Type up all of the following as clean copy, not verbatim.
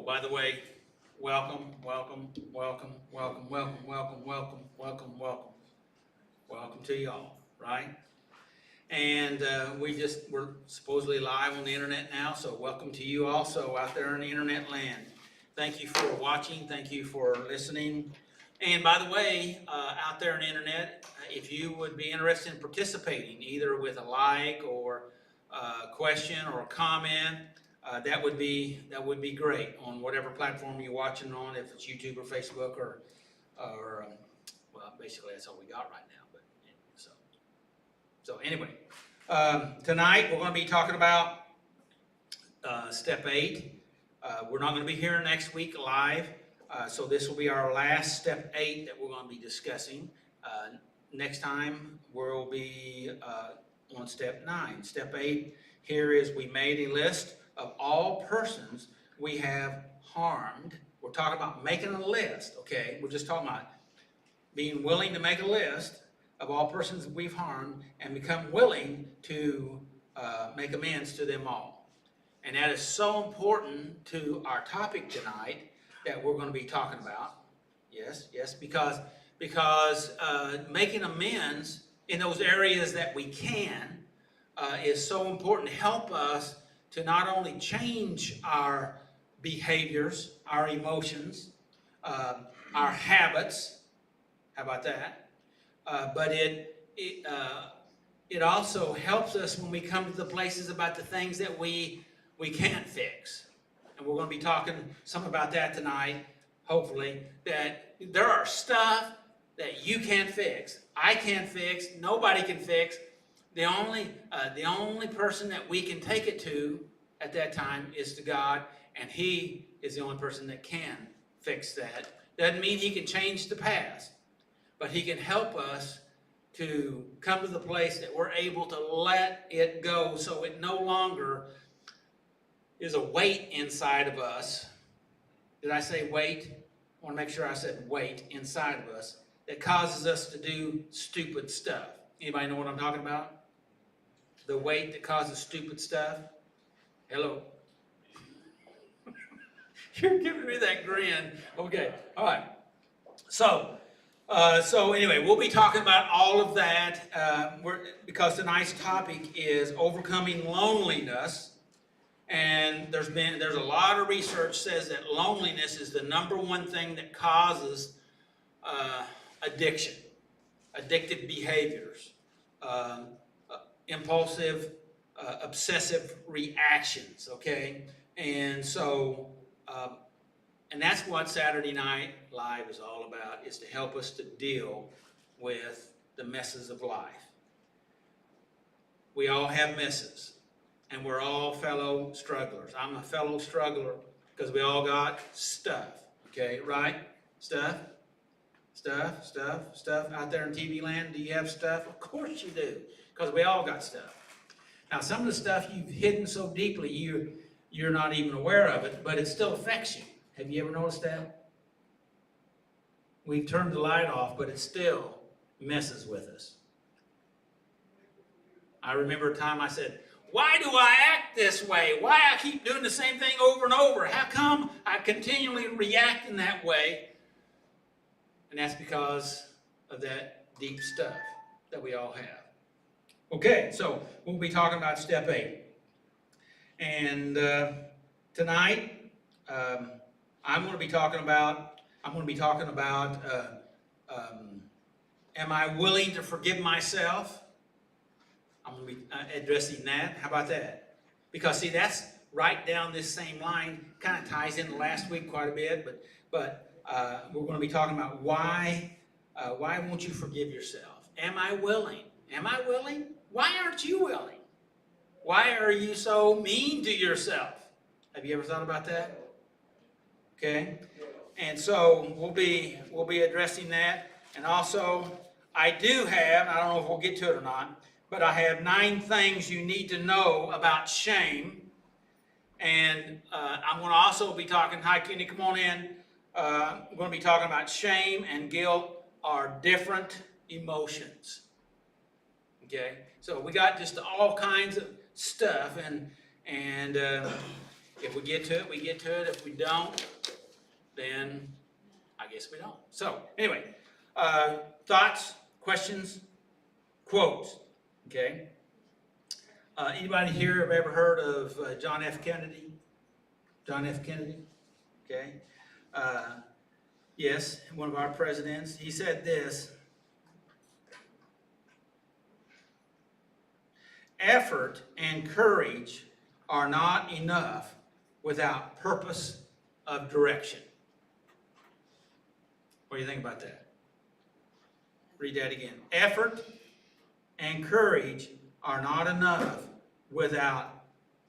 by the way, welcome, welcome, welcome, welcome, welcome, welcome, welcome, welcome, welcome. Welcome to y'all, right? And we're supposedly live on the internet now, so welcome to you also out there in the internet land. Thank you for watching, thank you for listening. And by the way, out there on the internet, if you would be interested in participating, either with a like or a question or a comment, that would be great on whatever platform you're watching on, if it's YouTube or Facebook or well, basically that's all we got right now. But so anyway, tonight we're going to be talking about step 8. We're not going to be here next week live, so this will be our last step 8 that we're going to be discussing. Next time we'll be on step 9. Step 8 here is we made a list of all persons we have harmed. We're talking about making a list, okay? We're just talking about being willing to make a list of all persons that we've harmed and become willing to make amends to them all. And that is so important to our topic tonight that we're going to be talking about. Yes, because making amends in those areas that we can is so important to help us to not only change our behaviors, our emotions, our habits. How about that? But it also helps us when we come to the places about the things that we can't fix. And we're going to be talking some about that tonight, hopefully, that there are stuff that you can't fix. I can't fix. Nobody can fix. The only person that we can take it to at that time is to God, and He is the only person that can fix that. Doesn't mean He can change the past, but He can help us to come to the place that we're able to let it go so it no longer is a weight inside of us. Did I say weight? I want to make sure I said weight inside of us that causes us to do stupid stuff. Anybody know what I'm talking about? The weight that causes stupid stuff? Hello? You're giving me that grin. Okay, all right. So anyway, we'll be talking about all of that because tonight's topic is overcoming loneliness. And there's a lot of research says that loneliness is the #1 thing that causes addiction, addictive behaviors, impulsive, obsessive reactions, okay? And so, and that's what Saturday Night Live is all about, is to help us to deal with the messes of life. We all have messes, and we're all fellow strugglers. I'm a fellow struggler because we all got stuff, okay, right? Stuff out there in TV land. Do you have stuff? Of course you do, because we all got stuff. Now, some of the stuff you've hidden so deeply you're not even aware of it, but it still affects you. Have you ever noticed that? We've turned the light off, but it still messes with us. I remember a time I said, why do I act this way? Why I keep doing the same thing over and over? How come I continually react in that way? And that's because of that deep stuff that we all have. Okay, so we'll be talking about step 8. And tonight, I'm going to be talking about, am I willing to forgive myself? I'm going to be addressing that. How about that? Because, see, that's right down this same line. Kind of ties into last week quite a bit, but we're going to be talking about why won't you forgive yourself? Am I willing? Am I willing? Why aren't you willing? Why are you so mean to yourself? Have you ever thought about that? Okay, and so we'll be addressing that, and also I do have, I don't know if we'll get to it or not, but I have 9 things you need to know about shame, and I'm going to also be talking. Hi, Kenny, come on in. I'm going to be talking about shame and guilt are different emotions. Okay, so we got just all kinds of stuff, and If we get to it, we get to it. If we don't, then I guess we don't. So, anyway, thoughts, questions, quotes, okay? Anybody here have ever heard of John F. Kennedy? John F. Kennedy, okay? Yes, one of our presidents. He said this: effort and courage are not enough without purpose of direction. What do you think about that? Read that again. Effort and courage are not enough without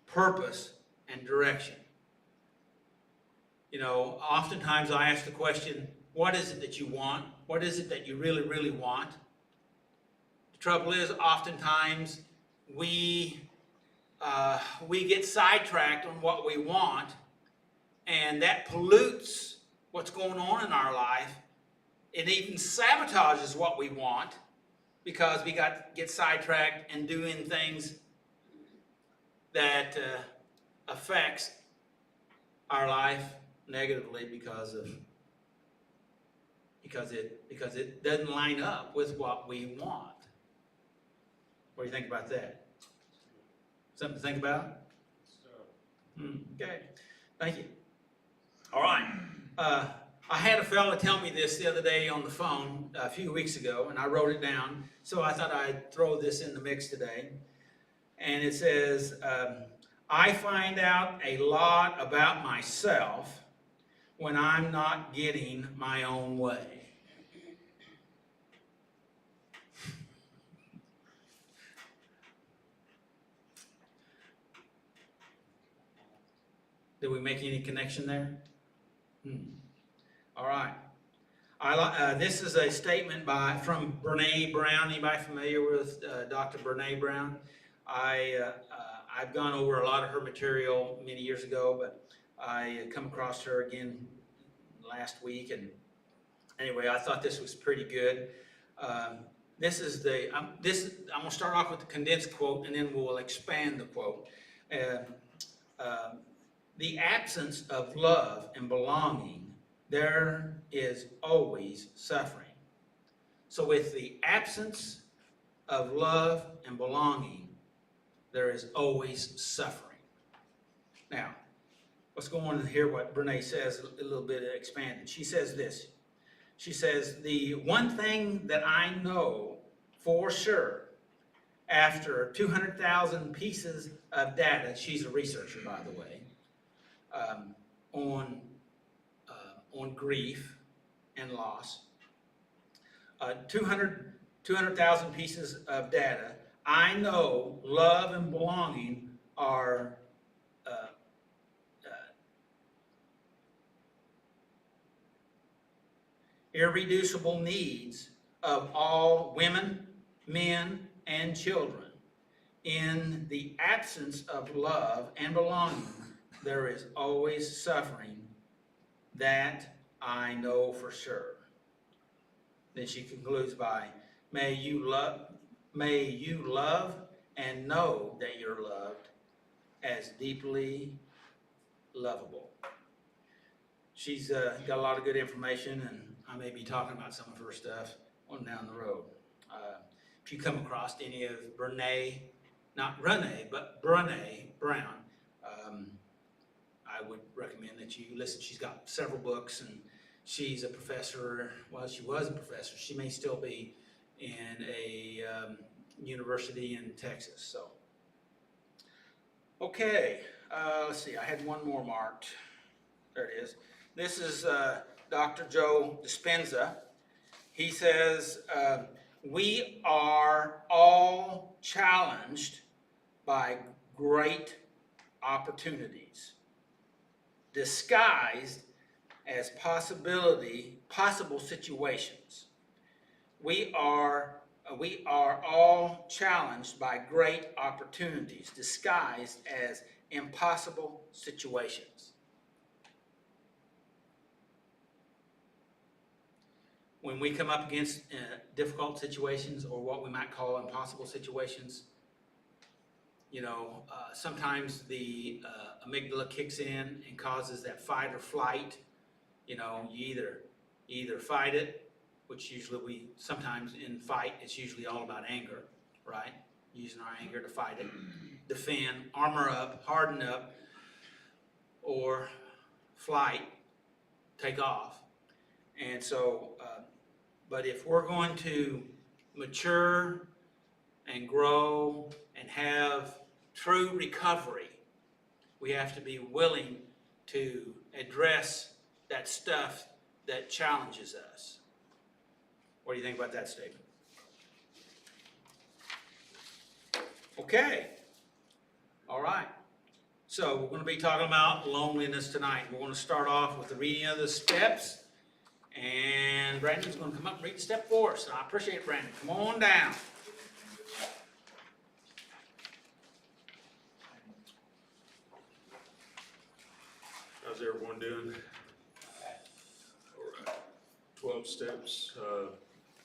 purpose and direction. You know, oftentimes I ask the question, what is it that you want? What is it that you really, really want? The trouble is, oftentimes we get sidetracked on what we want, and that pollutes what's going on in our life. It even sabotages what we want because we get sidetracked and doing things that affects our life negatively because it doesn't line up with what we want. What do you think about that? Something to think about? Okay, thank you. All right. I had a fella tell me this the other day on the phone a few weeks ago, and I wrote it down, so I thought I'd throw this in the mix today. And it says, I find out a lot about myself when I'm not getting my own way. Did we make any connection there? All right. This is a statement from Brene Brown. Anybody familiar with Dr. Brene Brown? I've gone over a lot of her material many years ago, but I come across her again last week, and anyway, I thought this was pretty good. I'm going to start off with the condensed quote, and then we'll expand the quote. The absence of love and belonging, there is always suffering. So with the absence of love and belonging, there is always suffering. Now, let's go on and hear what Brene says a little bit expanded. She says this. She says, the one thing that I know for sure after 200,000 pieces of data, she's a researcher, by the way, on grief and loss, 200,000 pieces of data, I know love and belonging are irreducible needs of all women, men, and children. In the absence of love and belonging, there is always suffering. That I know for sure. Then she concludes by, may you love and know that you're loved as deeply lovable. She's got a lot of good information, and I may be talking about some of her stuff on down the road. If you come across any of Brene, not Renee, but Brene Brown, I would recommend that you listen. She's got several books, and she's a professor. Well, she was a professor. She may still be in a university in Texas. So, okay, let's see. I had one more marked. There it is. This is Dr. Joe Dispenza. He says, we are all challenged by great opportunities, disguised as possible situations. We are all challenged by great opportunities, disguised as impossible situations. When we come up against difficult situations, or what we might call impossible situations, sometimes the amygdala kicks in and causes that fight or flight. You either fight it, which usually sometimes in fight, it's usually all about anger, right? Using our anger to fight it, defend, armor up, harden up, or flight, take off. And so, but if we're going to mature and grow and have true recovery, we have to be willing to address that stuff that challenges us. What do you think about that statement? Okay. All right. So we're going to be talking about loneliness tonight. We're going to start off with the reading of the steps. And Brandon's going to come up and read the step for us. And I appreciate it, Brandon. Come on down. How's everyone doing? All right. 12 steps.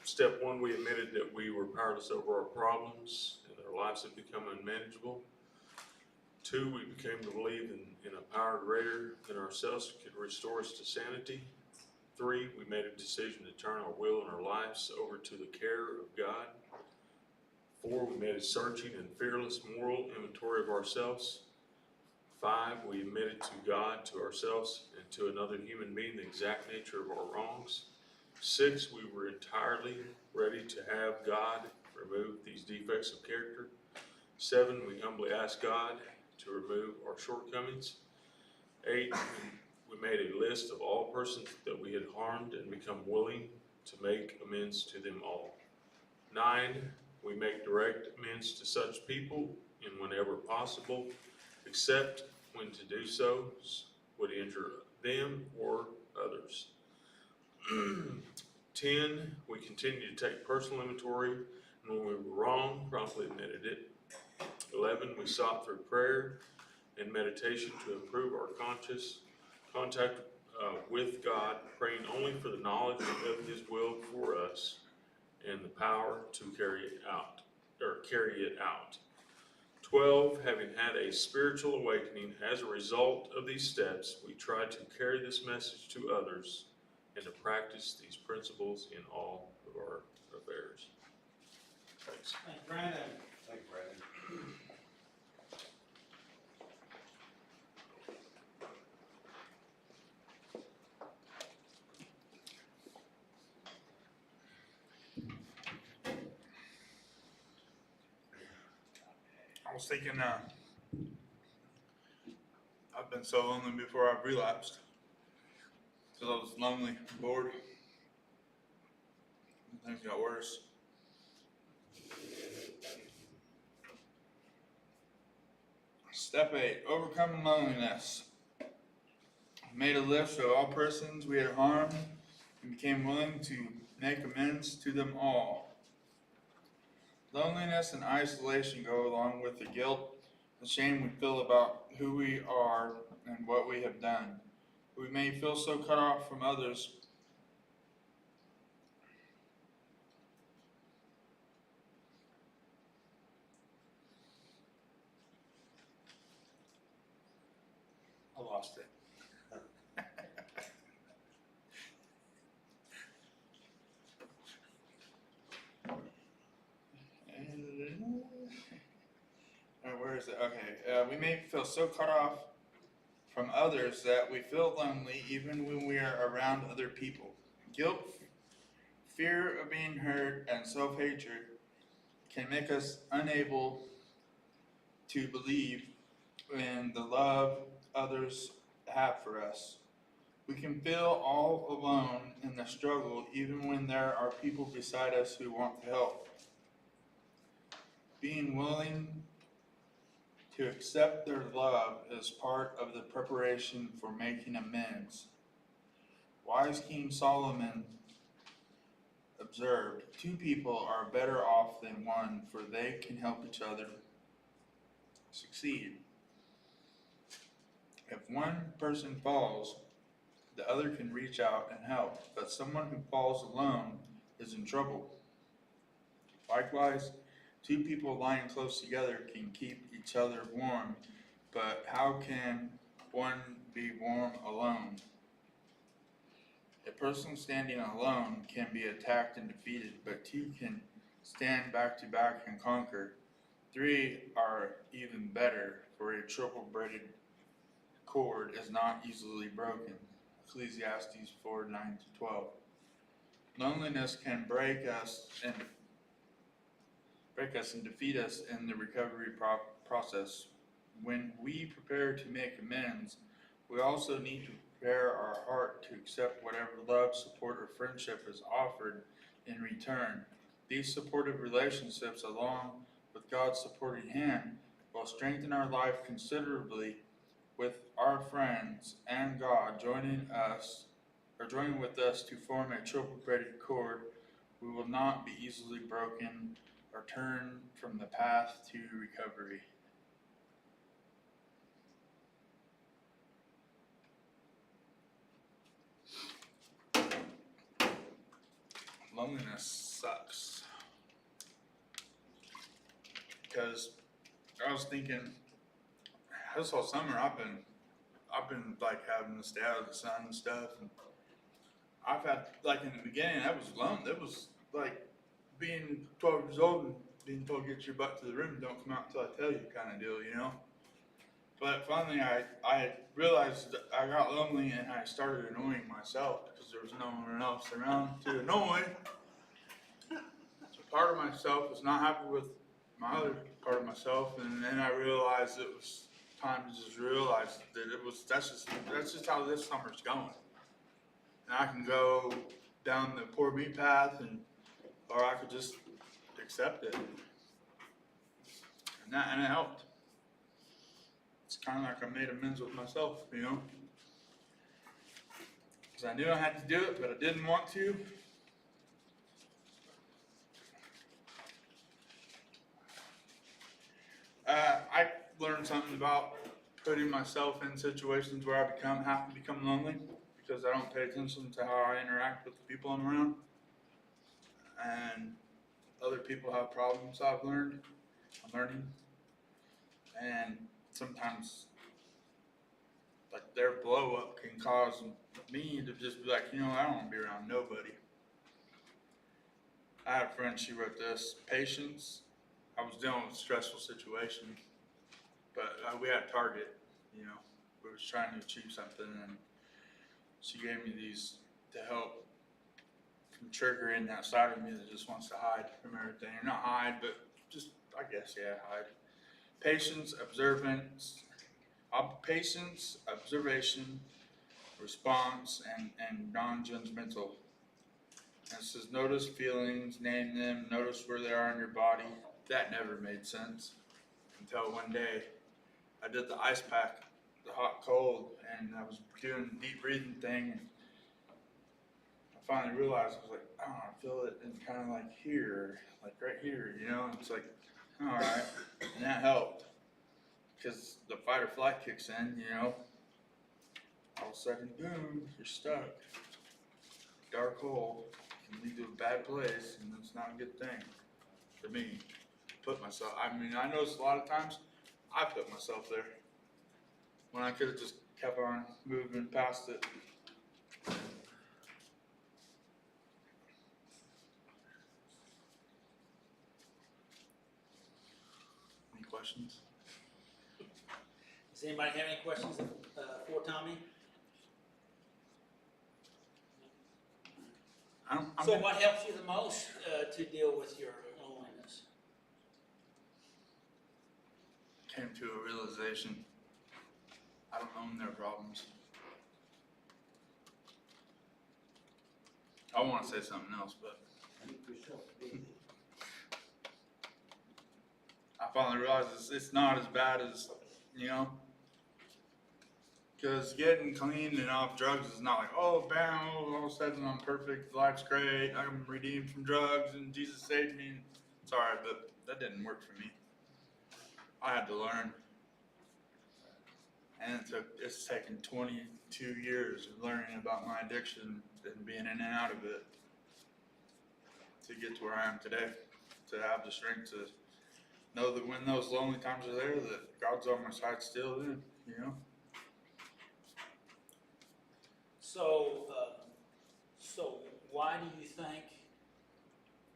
Step 1, we admitted that we were powerless over our problems and our lives had become unmanageable. 2, we became to believe in a power greater than ourselves that could restore us to sanity. 3, we made a decision to turn our will and our lives over to the care of God. 4, we made a searching and fearless moral inventory of ourselves. 5, we admitted to God, to ourselves, and to another human being the exact nature of our wrongs. 6, we were entirely ready to have God remove these defects of character. 7, we humbly asked God to remove our shortcomings. 8, we made a list of all persons that we had harmed and become willing to make amends to them all. 9, we make direct amends to such people and whenever possible, except when to do so would injure them or others. 10, we continue to take personal inventory, and when we were wrong, promptly admitted it. 11, we sought through prayer and meditation to improve our contact with God, praying only for the knowledge of His will for us and the power to carry it out. 12, having had a spiritual awakening as a result of these steps, we try to carry this message to others and to practice these principles in all of our affairs. Thanks. Thank you, Brandon. Thank you, Brandon. I was thinking, I've been so lonely before I relapsed. Because I was lonely, bored. And things got worse. Step 8, overcoming loneliness. Made a list of all persons we had harmed and became willing to make amends to them all. Loneliness and isolation go along with the guilt and shame we feel about who we are and what we have done. We may feel so cut off from others I lost it. Where is it? Okay. We may feel so cut off from others that we feel lonely even when we are around other people. Guilt, fear of being hurt, and self-hatred can make us unable to believe in the love others have for us. We can feel all alone in the struggle even when there are people beside us who want to help. Being willing to accept their love is part of the preparation for making amends. Wise King Solomon observed, 2 people are better off than one, for they can help each other succeed. If one person falls, the other can reach out and help, but someone who falls alone is in trouble. Likewise, Two people lying close together can keep each other warm, but how can one be warm alone? A person standing alone can be attacked and defeated, but two can stand back to back and conquer. Three are even better, for a triple braided cord is not easily broken. Ecclesiastes 4:9-12. Loneliness can break us and defeat us in the recovery process. When we prepare to make amends, we also need to prepare our heart to accept whatever love, support, or friendship is offered in return. These supportive relationships, along with God's supporting hand, will strengthen our life considerably. With our friends and God joining with us to form a triple braided cord, we will not be easily broken or turn from the path to recovery. Loneliness sucks. Because I was thinking, this whole summer I've been like having to stay out of the sun and stuff, and I've had, like, in the beginning I was alone. It was like being 12 years old and being told get your butt to the room, don't come out until I tell you, kind of deal, you know. But finally I realized that I got lonely and I started annoying myself because there was no one else around to annoy. So part of myself was not happy with my other part of myself, and then I realized it was time to just realize that that's just how this summer's going. And I can go down the poor me path, or I could just accept it. And it helped. It's kind of like I made amends with myself, you know? Because I knew I had to do it, but I didn't want to. I learned something about putting myself in situations where I have to become lonely, because I don't pay attention to how I interact with the people I'm around. And other people have problems I'm learning. And sometimes, like, their blow up can cause me to just be like, I don't want to be around nobody. I had a friend, she wrote this: patience. I was dealing with a stressful situation, but we had a target, we were trying to achieve something, and she gave me these to help from triggering that side of me that just wants to hide from everything. Or not hide, but just, I guess, yeah, hide. Patience, observation, response, and non-judgmental. And it says, notice feelings, name them, notice where they are in your body. That never made sense until one day I did the ice pack, the hot cold, and I was doing the deep breathing thing, and I finally realized, I was like, oh, I feel it in kind of like here, like right here, and it's like, all right, and that helped, because the fight or flight kicks in, all of a sudden, boom, you're stuck. Dark hole can lead to a bad place, and it's not a good thing for me. I noticed a lot of times I put myself there when I could have just kept on moving past it. Any questions? Does anybody have any questions for Tommy? So what helps you the most to deal with your loneliness? Came to a realization, I don't own their problems. I want to say something else, but I finally realized it's not as bad as, because getting clean and off drugs is not like, oh, bam, all of a sudden I'm perfect, life's great, I'm redeemed from drugs, and Jesus saved me. Sorry, but that didn't work for me. I had to learn. And it's taken 22 years of learning about my addiction and being in and out of it to get to where I am today, to have the strength to know that when those lonely times are there, that God's on my side still. Then, you know. So, so why do you think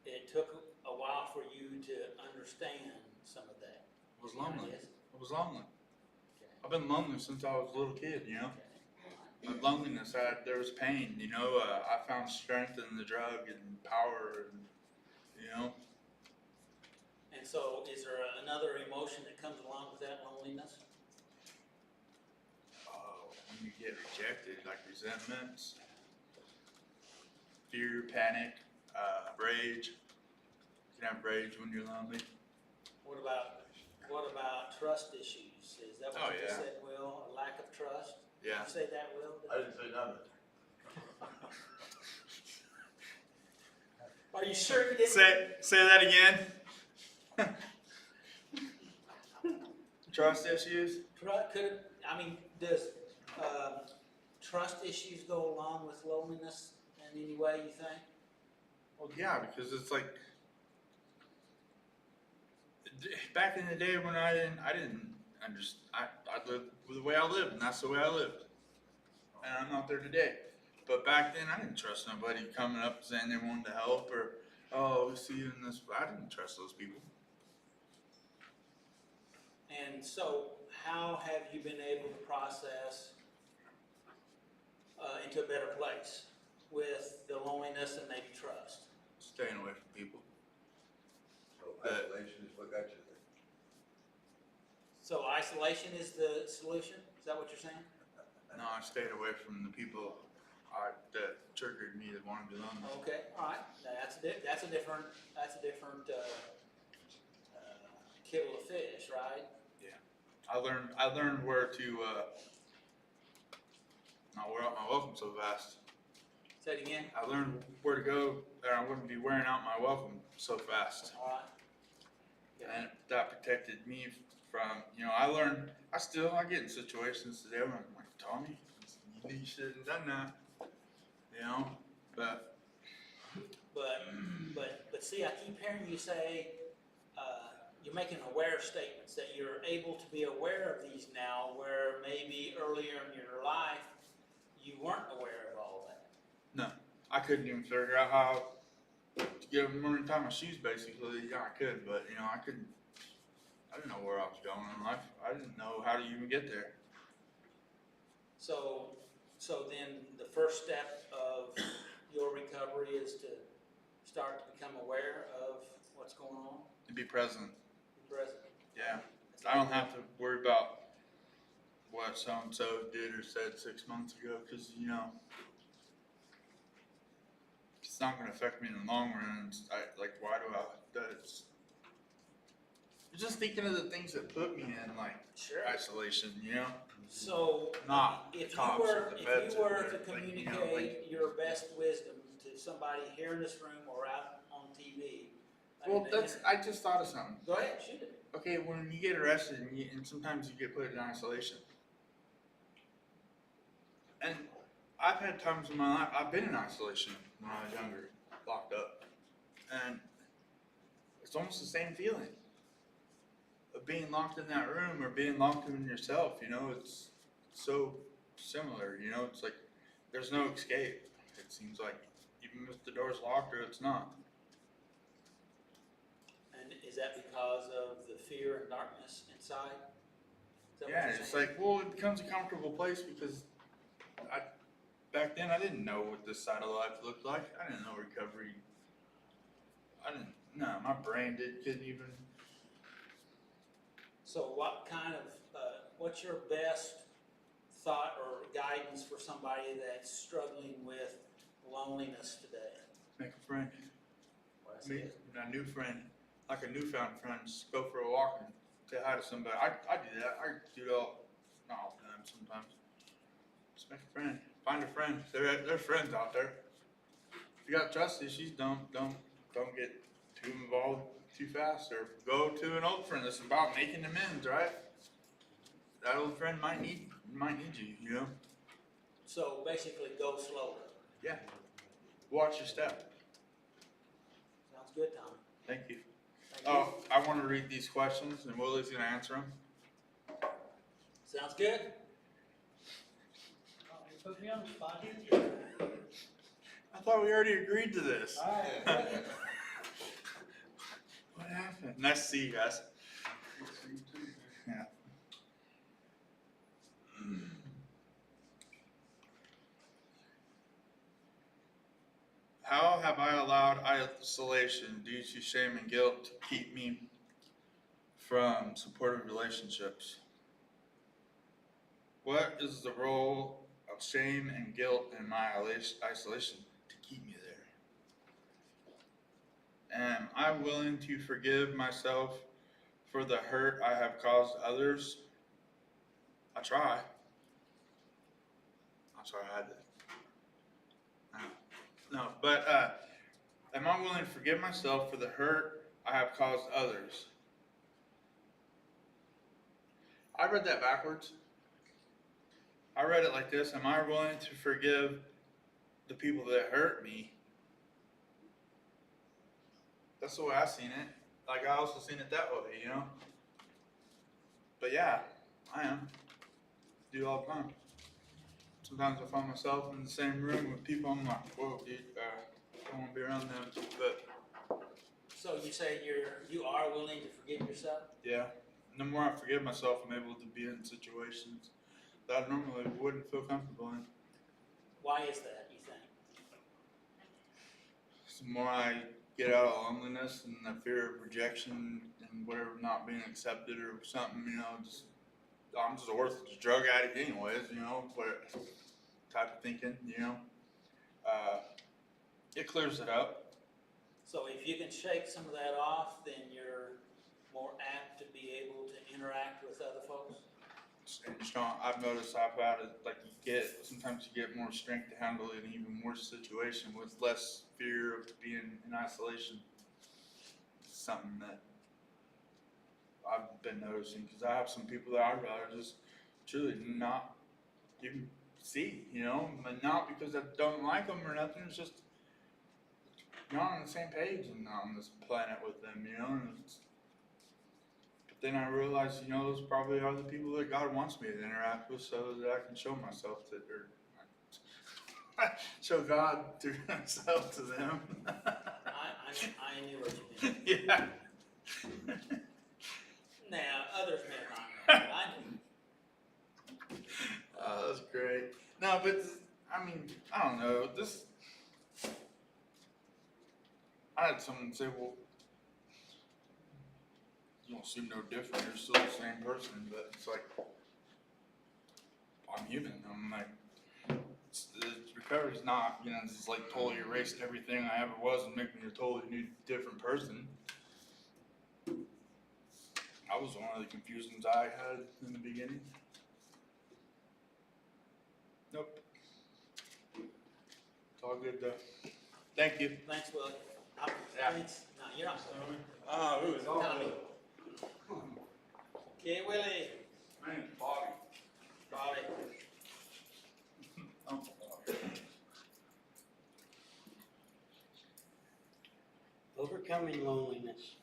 it took a while for you to understand some of that? I was lonely. Yes? I was lonely. Okay. I've been lonely since I was a little kid. You know. Okay. But loneliness, there was pain. You know. I found strength in the drug and power, and you know. And so, is there another emotion that comes along with that loneliness? Oh, when you get rejected, like resentments, fear, panic, rage. You can have rage when you're lonely. What about trust issues? Is that Oh, what you just yeah. said, Will? A lack of trust? Yeah. Did you say that, Will? I didn't say nothing. Are you sure you didn't? Say that again. Trust issues. Does trust issues go along with loneliness in any way, you think? Well, yeah, because it's like back in the day when I didn't understand. I lived the way I lived, and that's the way I lived. And I'm not there today. But back then, I didn't trust nobody coming up saying they wanted to help or, oh, we see you in this. I didn't trust those people. And so, how have you been able to process into a better place with the loneliness and maybe trust? Staying away from people. So isolation is what got you there. So isolation is the solution? Is that what you're saying? No, I stayed away from the people that triggered me that wanted to be lonely. Okay, all right. Now, that's a different kettle of fish, right? I learned where to not wear out my welcome so fast. Say it again. I learned where to go, and I wouldn't be wearing out my welcome so fast. All right. Yeah. And that protected me from, I get in situations today where I'm like, Tommy, you shouldn't have done that. You know, but But see, I keep hearing you say, you're making aware statements, that you're able to be aware of these now, where maybe earlier in your life, you weren't aware of all that. I couldn't even figure out how to get up in the morning and tie my shoes, basically. Yeah, I could, but, I didn't know where I was going in life. I didn't know how to even get there. So then the first step of your recovery is to start to become aware of what's going on, To be present. be present. Yeah. I don't have to worry about what so-and-so did or said 6 months ago, because, it's not going to affect me in the long run. Why do that's just thinking of the things that put me in, Sure. isolation, So, Not if cops you or were, the if feds you or were to whatever, communicate your best wisdom to somebody here in this room or out on TV. Well, I just thought of something. Go ahead, shoot it. Okay, when you get arrested and sometimes you get put in isolation. And I've had times in my life, I've been in isolation when I was younger, locked up. And it's almost the same feeling of being locked in that room or being locked in yourself, it's so similar, it's like there's no escape. It seems like even if the door's locked or it's not. And is that because of the fear and darkness inside? Is that what Yeah, you're it's saying? like, it becomes a comfortable place because back then I didn't know what this side of life looked like. I didn't know recovery. My brain couldn't even. So what's your best thought or guidance for somebody that's struggling with loneliness today? Make a friend, What's meet it? a new friend, like a newfound friend. Just go for a walk and say hi to somebody. I do that. I do it not all the time, sometimes. Just make a friend. Find a friend. There's friends out there. If you got trust issues, don't get too involved too fast, or go to an old friend. It's about making amends, right? That old friend might need you, So basically, go slower. Yeah. Watch your step. Sounds good, Tom. Thank you. Oh, I wanna read these questions and Willie's gonna answer them. Sounds good? Oh, you put me on the spot here. I thought we already agreed to this. All right. What happened? Nice to see you guys. Yeah. How have I allowed isolation due to shame and guilt to keep me from supportive relationships? What is the role of shame and guilt in my isolation to keep me there? Am I willing to forgive myself for the hurt I have caused others? I try. No, but am I willing to forgive myself for the hurt I have caused others? I read that backwards. I read it like this: am I willing to forgive the people that hurt me? That's the way I seen it. Like I also seen it that way, you know. But yeah, I am. Do it all the time. Sometimes I find myself in the same room with people. I'm like, whoa, dude, I don't want to be around them. But So you say you are willing to forgive yourself? yeah, the more I forgive myself, I'm able to be in situations that I normally wouldn't feel comfortable in. Why is that, you think? The more I get out of loneliness and the fear of rejection and whatever, not being accepted or something, you know, just I'm just a worthless drug addict anyways, you know, what type of thinking, you know. It clears it up. So if you can shake some of that off, then you're more apt to be able to interact with other folks? And strong. I've noticed I've had it, like sometimes you get more strength to handle an even worse situation with less fear of being in isolation. It's something that I've been noticing because I have some people that I'd rather just truly not even see, you know, but not because I don't like them or nothing. It's just not on the same page and not on this planet with them, you know. And but then I realized, you know, those probably are the people that God wants me to interact with, so that I can show myself to, or show God through myself to them. I knew what you meant. Yeah. Now, others may not know, but I knew. Oh, that's great. No, but I mean, I don't know. I had someone say, "Well, you don't seem no different. You're still the same person." But it's like, I'm human. I'm like, recovery's not, you know, it's like totally erased everything I ever was and make me a totally new, different person. I was one of the confusions I had in the beginning. Nope. It's all good though. Thank you. Thanks, Will. Yeah. Thanks. No, you're not. Oh, who is Tommy. Okay, Willie. My name's Bobby. Bobby. Uncle Bobby. Overcoming loneliness.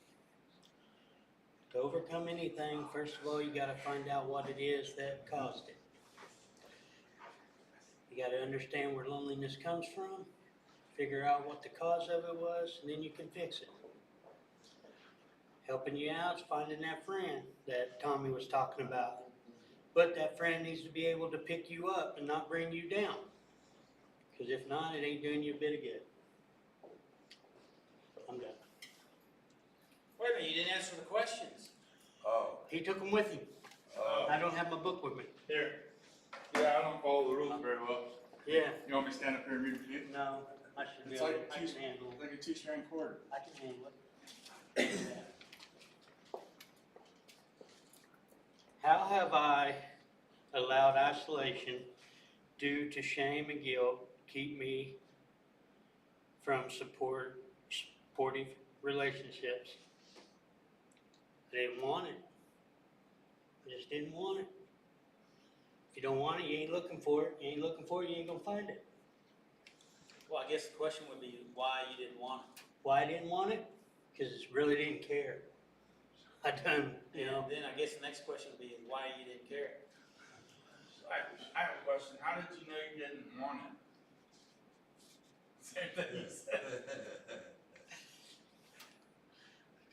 To overcome anything, first of all, you gotta find out what it is that caused it. You gotta understand where loneliness comes from, figure out what the cause of it was, and then you can fix it. Helping you out is finding that friend that Tommy was talking about. But that friend needs to be able to pick you up and not bring you down. Because if not, it ain't doing you a bit of good. I'm done. Wait a minute, you didn't answer the questions. Oh, He took them with him. I don't have my book with me. Here. Yeah, I don't follow the rules very well. Yeah, You want me to stand up here and read it to you? no, I should be It's able like to, I can handle it. like a 2-string chord. I can handle it. How have I allowed isolation due to shame and guilt keep me from supportive relationships? I didn't want it. I just didn't want it. If you don't want it, you ain't looking for it. You ain't looking for it, you ain't gonna find it. Well, I guess the question would be why you didn't want it. Why I didn't want it? Cause it really didn't care. I done, you know, then I guess the next question would be why you didn't care. I have a question. How did you know you didn't want it? Same thing you said.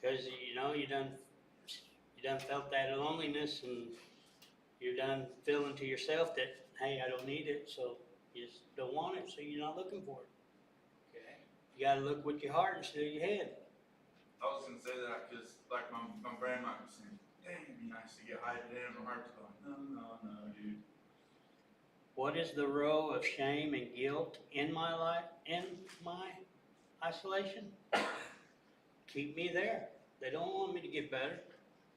cause you know, you done felt that loneliness and you're done feeling to yourself that, hey, I don't need it, so you just don't want it, so you're not looking for it. Okay. You gotta look with your heart instead of your head. I was gonna say that because, like, my brain might be saying, "Dang, it'd be nice to get hyped in," and my heart's going, "No, dude." What is the role of shame and guilt in my life, in my isolation? Keep me there. They don't want me to get better.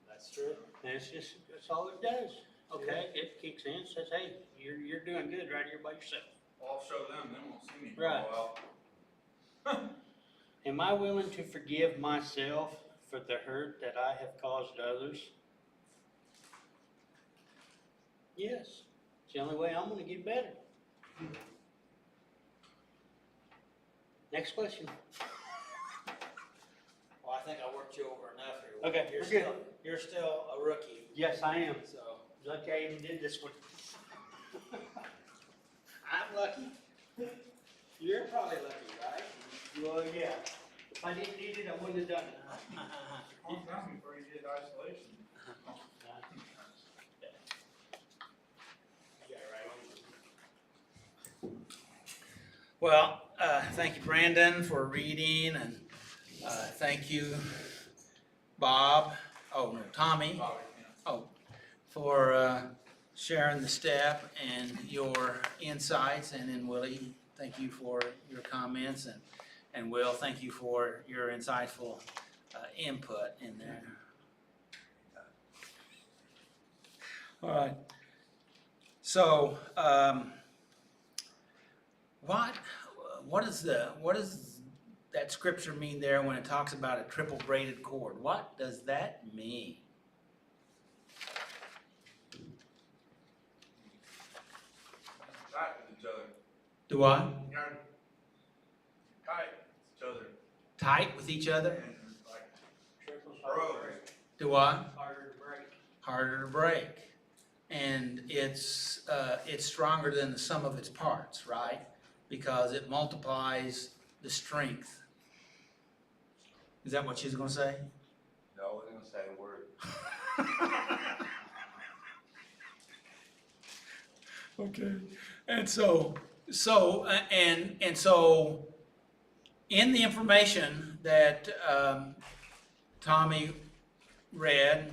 That's true. And that's all it does. Okay, it kicks in, says, hey, you're doing good right here by yourself. Well, I'll show them. They won't see me. Right. Well, Am I willing to forgive myself for the hurt that I have caused others? Yes. It's the only way I'm gonna get better. Next question. Well, I think I worked you over enough here. Okay, You're we're good. you're still a rookie, Yes, I am. so Lucky I even did this one. I'm lucky. You're probably lucky, right? Well, yeah. If I didn't need it, I wouldn't have done it. calm down before you get isolation. Well, thank you, Brandon, for reading, and thank you, Tommy, Bobby, yeah. for sharing the step and your insights, and then Willie, thank you for your comments, and Will, thank you for your insightful input in there. All right. So, what does that scripture mean there when it talks about a triple braided cord? What does that mean? Tight with each other. Do what? You gotta tight with each other. Tight with each other? And like, Triples bros. Do what? harder to break. Harder to break. And it's stronger than the sum of its parts, right? Because it multiplies the strength. Is that what she's gonna say? No, we're gonna say a word. Okay. And so in the information that Tommy read,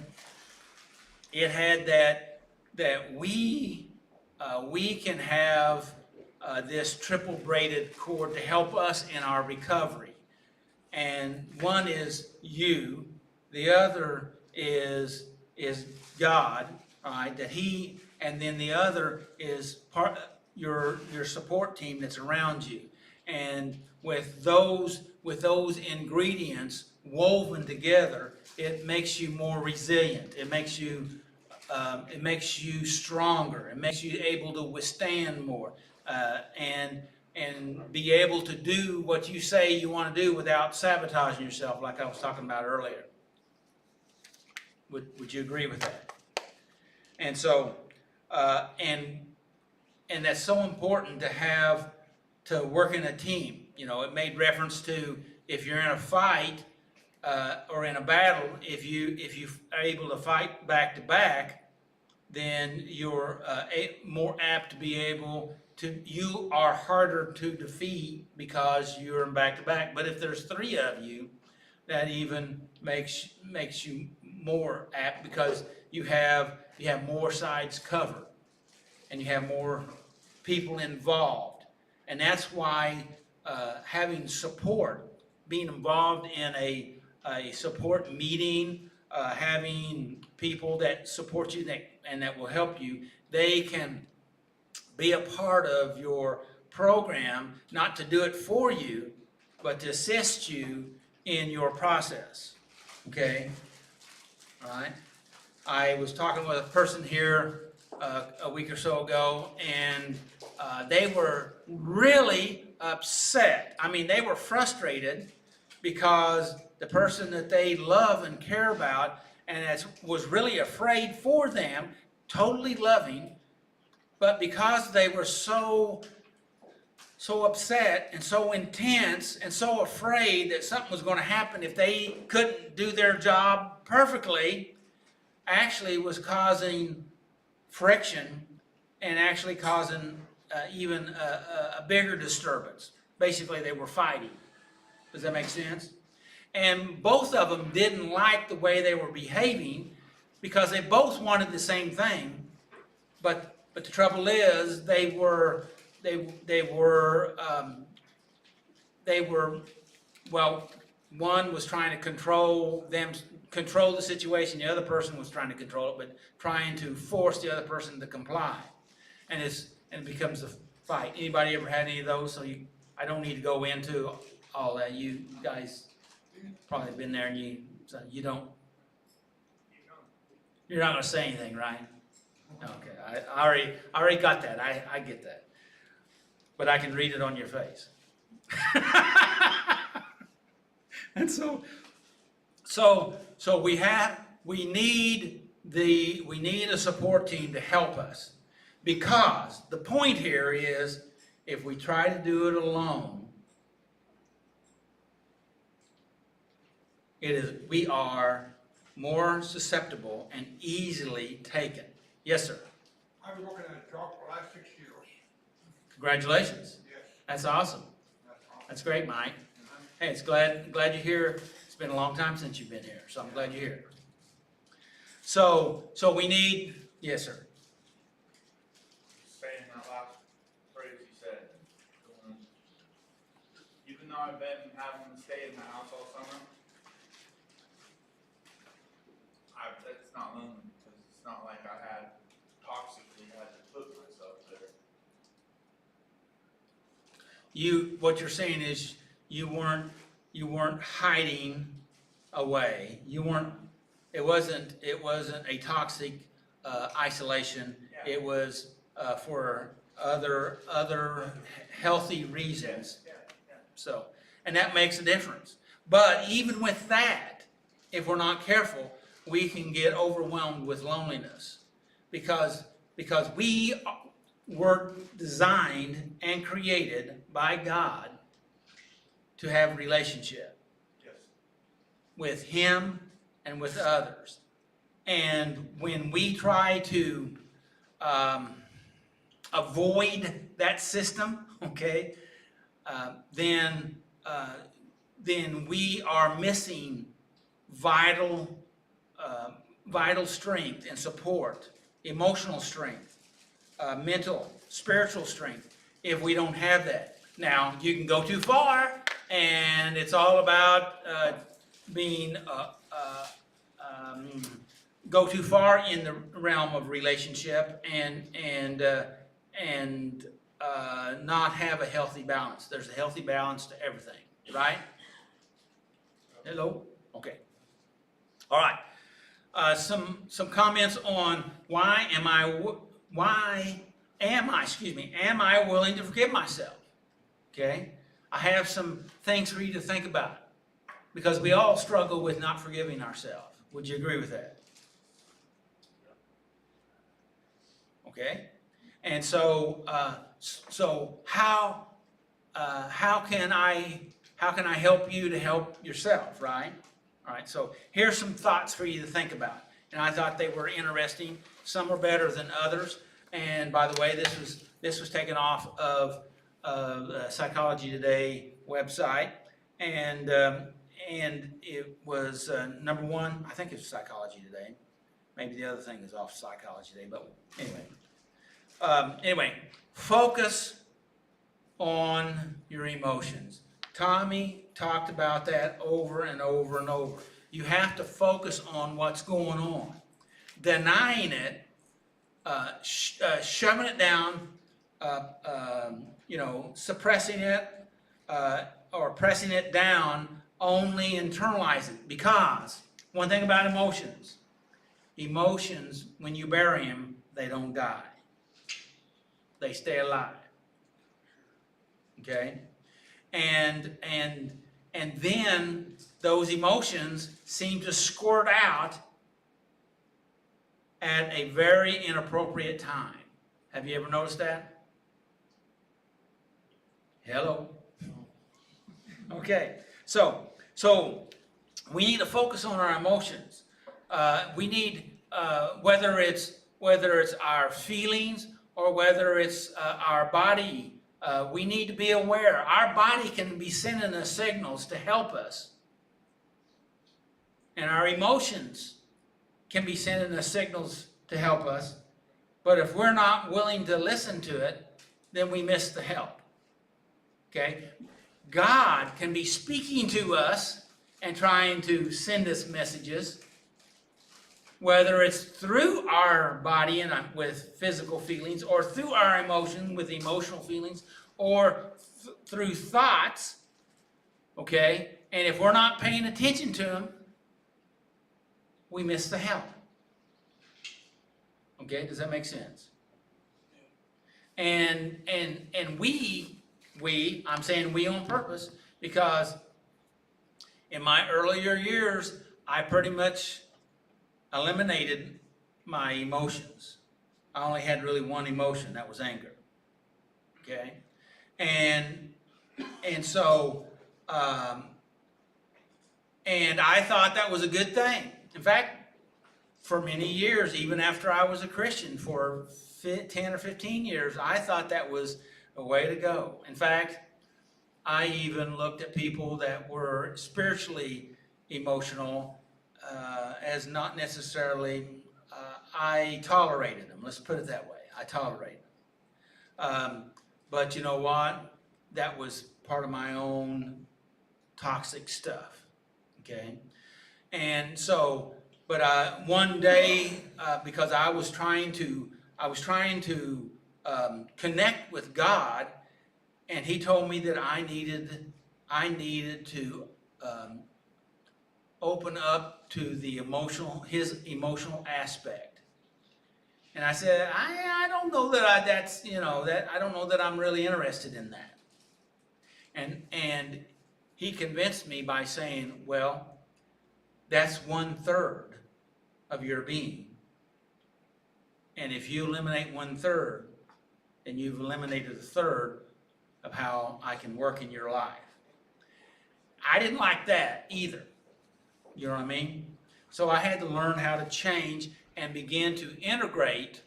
it had that we can have this triple braided cord to help us in our recovery. And one is you, the other is God, all right, that he, and then the other is your support team that's around you. And with those ingredients woven together, it makes you more resilient. It makes you stronger. It makes you able to withstand more, and be able to do what you say you want to do without sabotaging yourself, like I was talking about earlier. Would you agree with that? And so, and that's so important to work in a team. You know, it made reference to if you're in a fight or in a battle, if you are able to fight back to back, then you're more apt to be able to. You are harder to defeat because you're in back to back. But if there's three of you, that even makes you more apt because you have more sides covered and you have more people involved. And that's why having support, being involved in a support meeting, having people that support you and that will help you, they can be a part of your program, not to do it for you, but to assist you in your process. Okay? All right? I was talking with a person here a week or so ago, and they were really upset. I mean, they were frustrated because the person that they love and care about, and was really afraid for them, totally loving, but because they were so upset and so intense and so afraid that something was going to happen if they couldn't do their job perfectly, actually was causing friction and actually causing even a bigger disturbance. Basically, they were fighting. Does that make sense? And both of them didn't like the way they were behaving because they both wanted the same thing. But the trouble is, they were well, one was trying to control the situation. The other person was trying to control it, but trying to force the other person to comply. And it becomes a fight. Anybody ever had any of those? So I don't need to go into all that. You guys probably been there, and you're not going to say anything, right? Okay, I already got that. I get that, but I can read it on your face. And so we need a support team to help us, because the point here is, if we try to do it alone, we are more susceptible and easily taken. Yes, sir. I've been working at a job for the last 6 years. Congratulations. Yes, That's awesome. that's all. That's great, Mike. Hey, it's glad you're here. It's been a long time since you've been here, so I'm glad you're here. So we need, yes, sir. Saying that last phrase you said, even though I've been having to stay in the house all summer, it's not lonely, because it's not like I had toxically had to put myself there. What you're saying is you weren't hiding away. It wasn't a toxic isolation. Yeah. It was for other healthy reasons. Yeah. So, and that makes a difference. But even with that, if we're not careful, we can get overwhelmed with loneliness, because we were designed and created by God to have relationship Yes. with Him and with others. And when we try to avoid that system, okay, then we are missing vital strength and support, emotional strength, mental, spiritual strength, if we don't have that. Now, you can go too far, and it's all about go too far in the realm of relationship and not have a healthy balance. There's a healthy balance to everything, right? Hello? Okay. All right. Some comments on why am I willing to forgive myself? Okay? I have some things for you to think about, because we all struggle with not forgiving ourselves. Would you agree with that? Okay? And so how can I help you to help yourself, right? All right, so here's some thoughts for you to think about. And I thought they were interesting. Some are better than others. And by the way, this was taken off of the Psychology Today website. And it was number one, I think it's Psychology Today. Maybe the other thing is off Psychology Today, but anyway, focus on your emotions. Tommy talked about that over and over and over. You have to focus on what's going on. Denying it, shoving it down, suppressing it, or pressing it down, only internalize it. Because one thing about emotions, when you bury them, they don't die. They stay alive. Okay? And and then those emotions seem to squirt out at a very inappropriate time. Have you ever noticed that? Hello? Okay, so we need to focus on our emotions. We need, whether it's our feelings or whether it's our body, we need to be aware. Our body can be sending us signals to help us. And our emotions can be sending us signals to help us. But if we're not willing to listen to it, then we miss the help. Okay? God can be speaking to us and trying to send us messages, whether it's through our body and with physical feelings, or through our emotion with emotional feelings, or through thoughts, okay? And if we're not paying attention to them, we miss the help. Okay, does that make sense? And I'm saying we on purpose, because in my earlier years, I pretty much eliminated my emotions. I only had really one emotion, that was anger. Okay? And so, and I thought that was a good thing. In fact, for many years, even after I was a Christian for 10 or 15 years, I thought that was a way to go. In fact, I even looked at people that were spiritually emotional as not necessarily, I tolerated them. Let's put it that way. I tolerated them. But you know what? That was part of my own toxic stuff. Okay? And so, but one day, because I was trying to connect with God, and He told me that I needed to open up to His emotional aspect. And I said, I don't know that I don't know that I'm really interested in that. And He convinced me by saying, well, that's 1/3 of your being. And if you eliminate 1/3, then you've eliminated 1/3 of how I can work in your life. I didn't like that either. You know what I mean? So I had to learn how to change and begin to integrate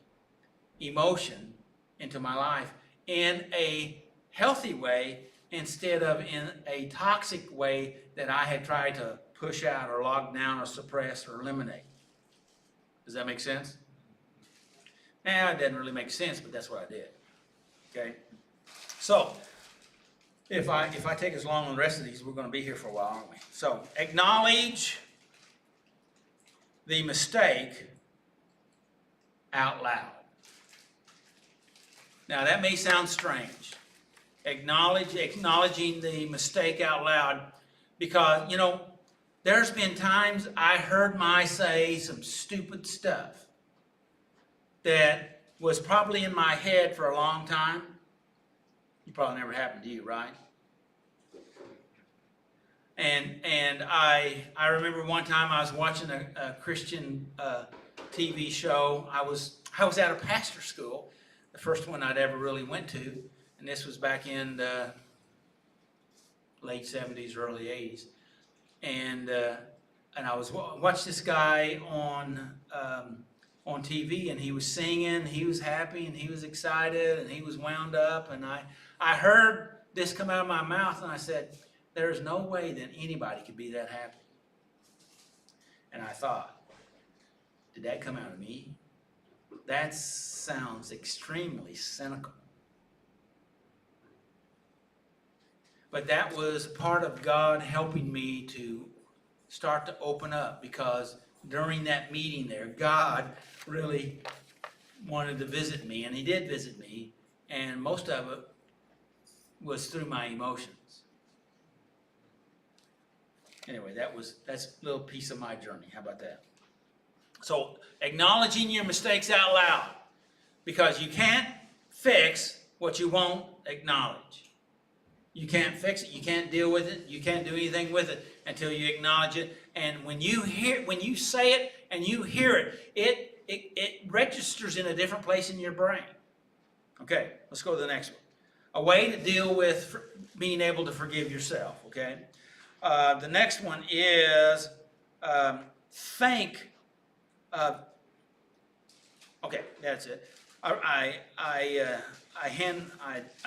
emotion into my life in a healthy way instead of in a toxic way that I had tried to push out or lock down or suppress or eliminate. Does that make sense? Nah, it doesn't really make sense, but that's what I did. Okay? So, if I take as long on the rest of these, we're going to be here for a while, aren't we? So, acknowledge the mistake out loud. Now, that may sound strange. Acknowledging the mistake out loud, because, there's been times I heard say some stupid stuff that was probably in my head for a long time. It probably never happened to you, right? And I remember one time I was watching a Christian TV show. I was at a pastor school, the first one I'd ever really went to, and this was back in the late 70s, early 80s. And I was watched this guy on TV, and he was singing, he was happy, and he was excited, and he was wound up, and I heard this come out of my mouth, and I said, there's no way that anybody could be that happy. And I thought, did that come out of me? That sounds extremely cynical. But that was part of God helping me to start to open up, because during that meeting there, God really wanted to visit me, and He did visit me, and most of it was through my emotions. Anyway, that's a little piece of my journey. How about that? So, acknowledging your mistakes out loud, because you can't fix what you won't acknowledge. You can't fix it, you can't deal with it, you can't do anything with it until you acknowledge it. And when you say it and you hear it, it registers in a different place in your brain. Okay, let's go to the next one. A way to deal with being able to forgive yourself, okay? The next one is think of, okay, that's it. I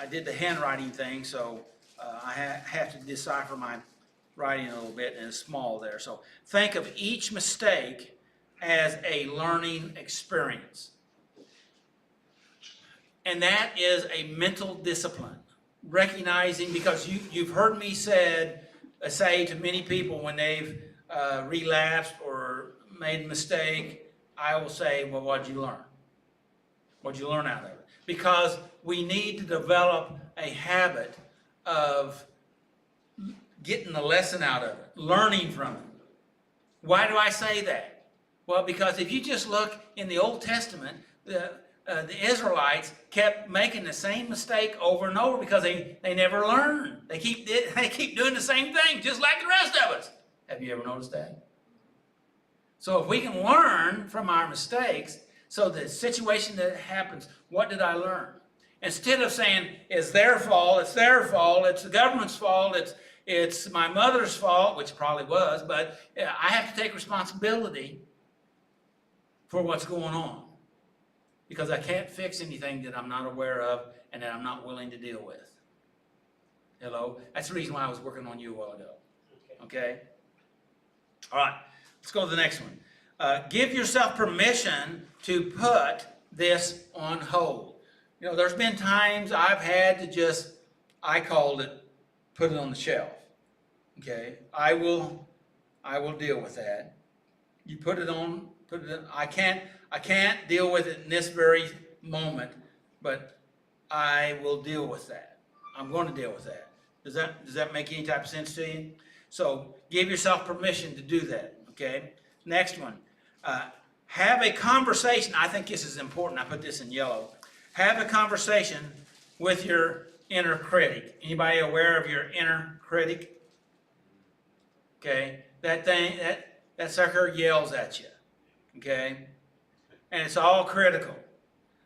did the handwriting thing, so I have to decipher my writing a little bit, and it's small there. So think of each mistake as a learning experience. And that is a mental discipline. Recognizing, because you've heard me say to many people when they've relapsed or made a mistake, I will say, well, what'd you learn? What'd you learn out of it? Because we need to develop a habit of getting the lesson out of it, learning from it. Why do I say that? Well, because if you just look in the Old Testament, the Israelites kept making the same mistake over and over because they never learned. They keep doing the same thing, just like the rest of us. Have you ever noticed that? So if we can learn from our mistakes, so the situation that happens, what did I learn? Instead of saying, it's their fault, it's the government's fault, it's my mother's fault, which probably was, but I have to take responsibility for what's going on. Because I can't fix anything that I'm not aware of and that I'm not willing to deal with. Hello? That's the reason why I was working on you a while ago. Okay? All right. Let's go to the next one. Give yourself permission to put this on hold. You know, there's been times I've had to I called it, put it on the shelf. Okay? I will deal with that. You put it in, I can't deal with it in this very moment, but I will deal with that. I'm going to deal with that. Does that make any type of sense to you? So give yourself permission to do that, okay? Next one. Have a conversation. I think this is important. I put this in yellow. Have a conversation with your inner critic. Anybody aware of your inner critic? Okay? That sucker yells at you. Okay? And it's all critical.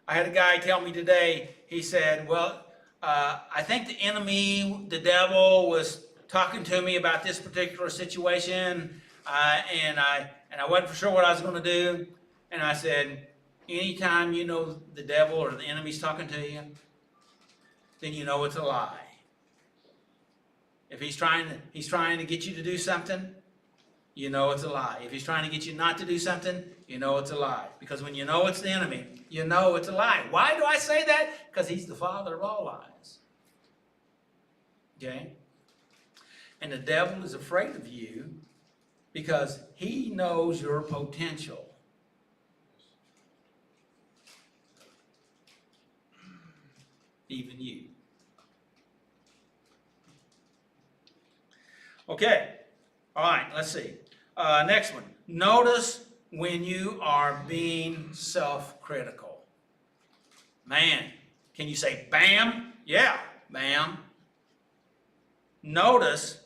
I had a guy tell me today, he said, well, I think the enemy, the devil, was talking to me about this particular situation, and I wasn't for sure what I was going to do. And I said, anytime you know the devil or the enemy's talking to you, then you know it's a lie. If he's trying to get you to do something, you know it's a lie. If he's trying to get you not to do something, you know it's a lie. Because when you know it's the enemy, you know it's a lie. Why do I say that? Because he's the father of all lies. Okay? And the devil is afraid of you because he knows your potential. Even you. Okay. All right, let's see. Next one. Notice when you are being self-critical. Man, can you say bam? Yeah, bam. Notice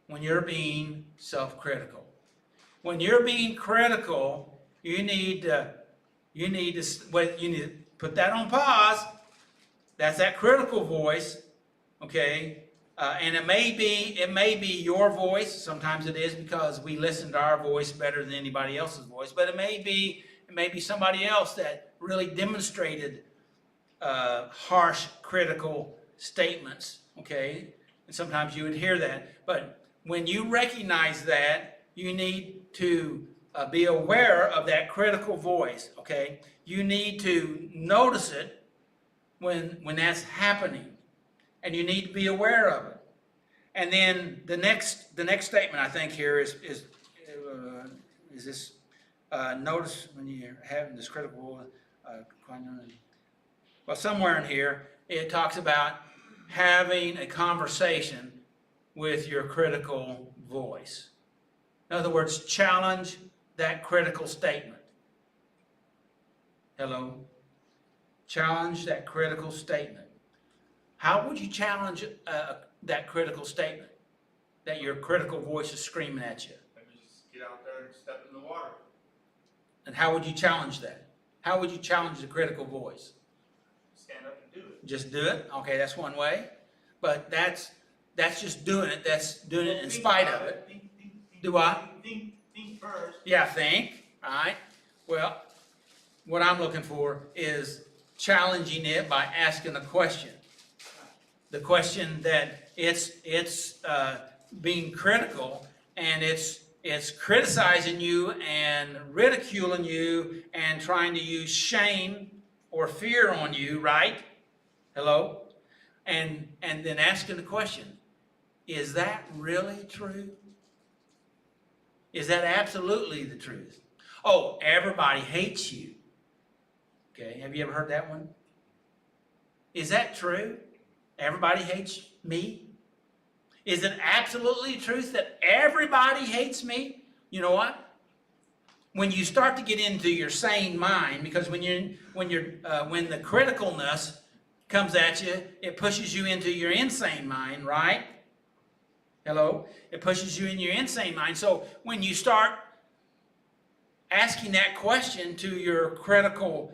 when you're being self-critical. When you're being critical, you need to put that on pause. That's that critical voice, okay? And it may be your voice. Sometimes it is because we listen to our voice better than anybody else's voice. But it may be somebody else that really demonstrated harsh, critical statements. Okay, and sometimes you would hear that. But when you recognize that, you need to be aware of that critical voice. Okay, you need to notice it when that's happening. And you need to be aware of it. And then the next statement I think here is this, notice when you're having this critical, well, somewhere in here, it talks about having a conversation with your critical voice. In other words, challenge that critical statement. Hello? Challenge that critical statement. how would you challenge that critical statement? That your critical voice is screaming at you? Let me just get out there and step in the water. And how would you challenge that? How would you challenge the critical voice? Stand up and do it. Just do it? Okay, that's one way. But that's just doing it. That's doing it in Think spite about of it. Think Do what? first. Yeah, think, all right? Well, what I'm looking for is challenging it by asking a question. The question that it's being critical, and it's criticizing you and ridiculing you and trying to use shame or fear on you, right? Hello? And then asking the question, is that really true? Is that absolutely the truth? Oh, everybody hates you. Okay, have you ever heard that one? Is that true? Everybody hates me? Is it absolutely the truth that everybody hates me? You know what? When you start to get into your sane mind, because when the criticalness comes at you, it pushes you into your insane mind, right? Hello? It pushes you in your insane mind. So when you start asking that question to your critical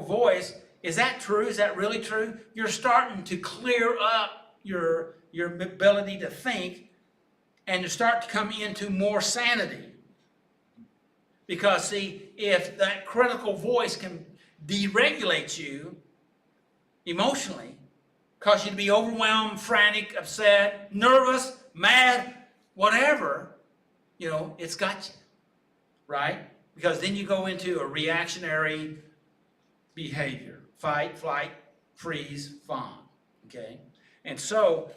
voice, is that true? Is that really true? You're starting to clear up your ability to think and to start to come into more sanity. Because see, if that critical voice can deregulate you emotionally, cause you to be overwhelmed, frantic, upset, nervous, mad, whatever, it's got you, right? Because then you go into a reactionary behavior. Fight, flight, freeze, fawn, okay? And so,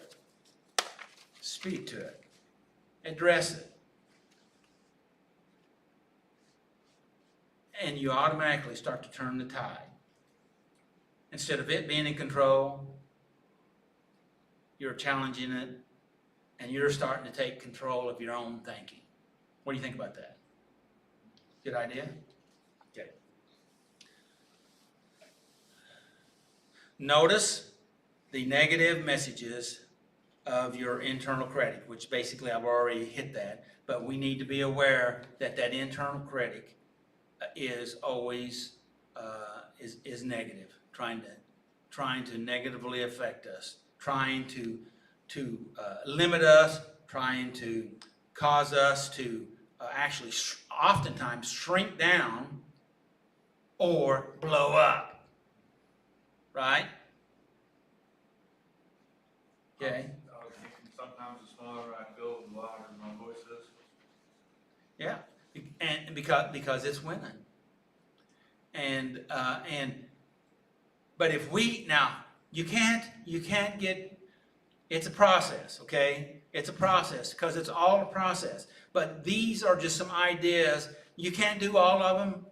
speak to it. Address it. And you automatically start to turn the tide. Instead of it being in control, you're challenging it, and you're starting to take control of your own thinking. What do you think about that? Good idea? Okay. Notice the negative messages of your internal critic, which basically I've already hit that, but we need to be aware that that internal critic is always is negative, trying to negatively affect us, trying to limit us, trying to cause us to actually oftentimes shrink down or blow up, right? Okay. I was thinking sometimes the smaller I feel, the louder my voice is. Yeah, and because it's winning, but if you can't get, it's a process, okay? It's a process because it's all a process. But these are just some ideas. You can't do all of them,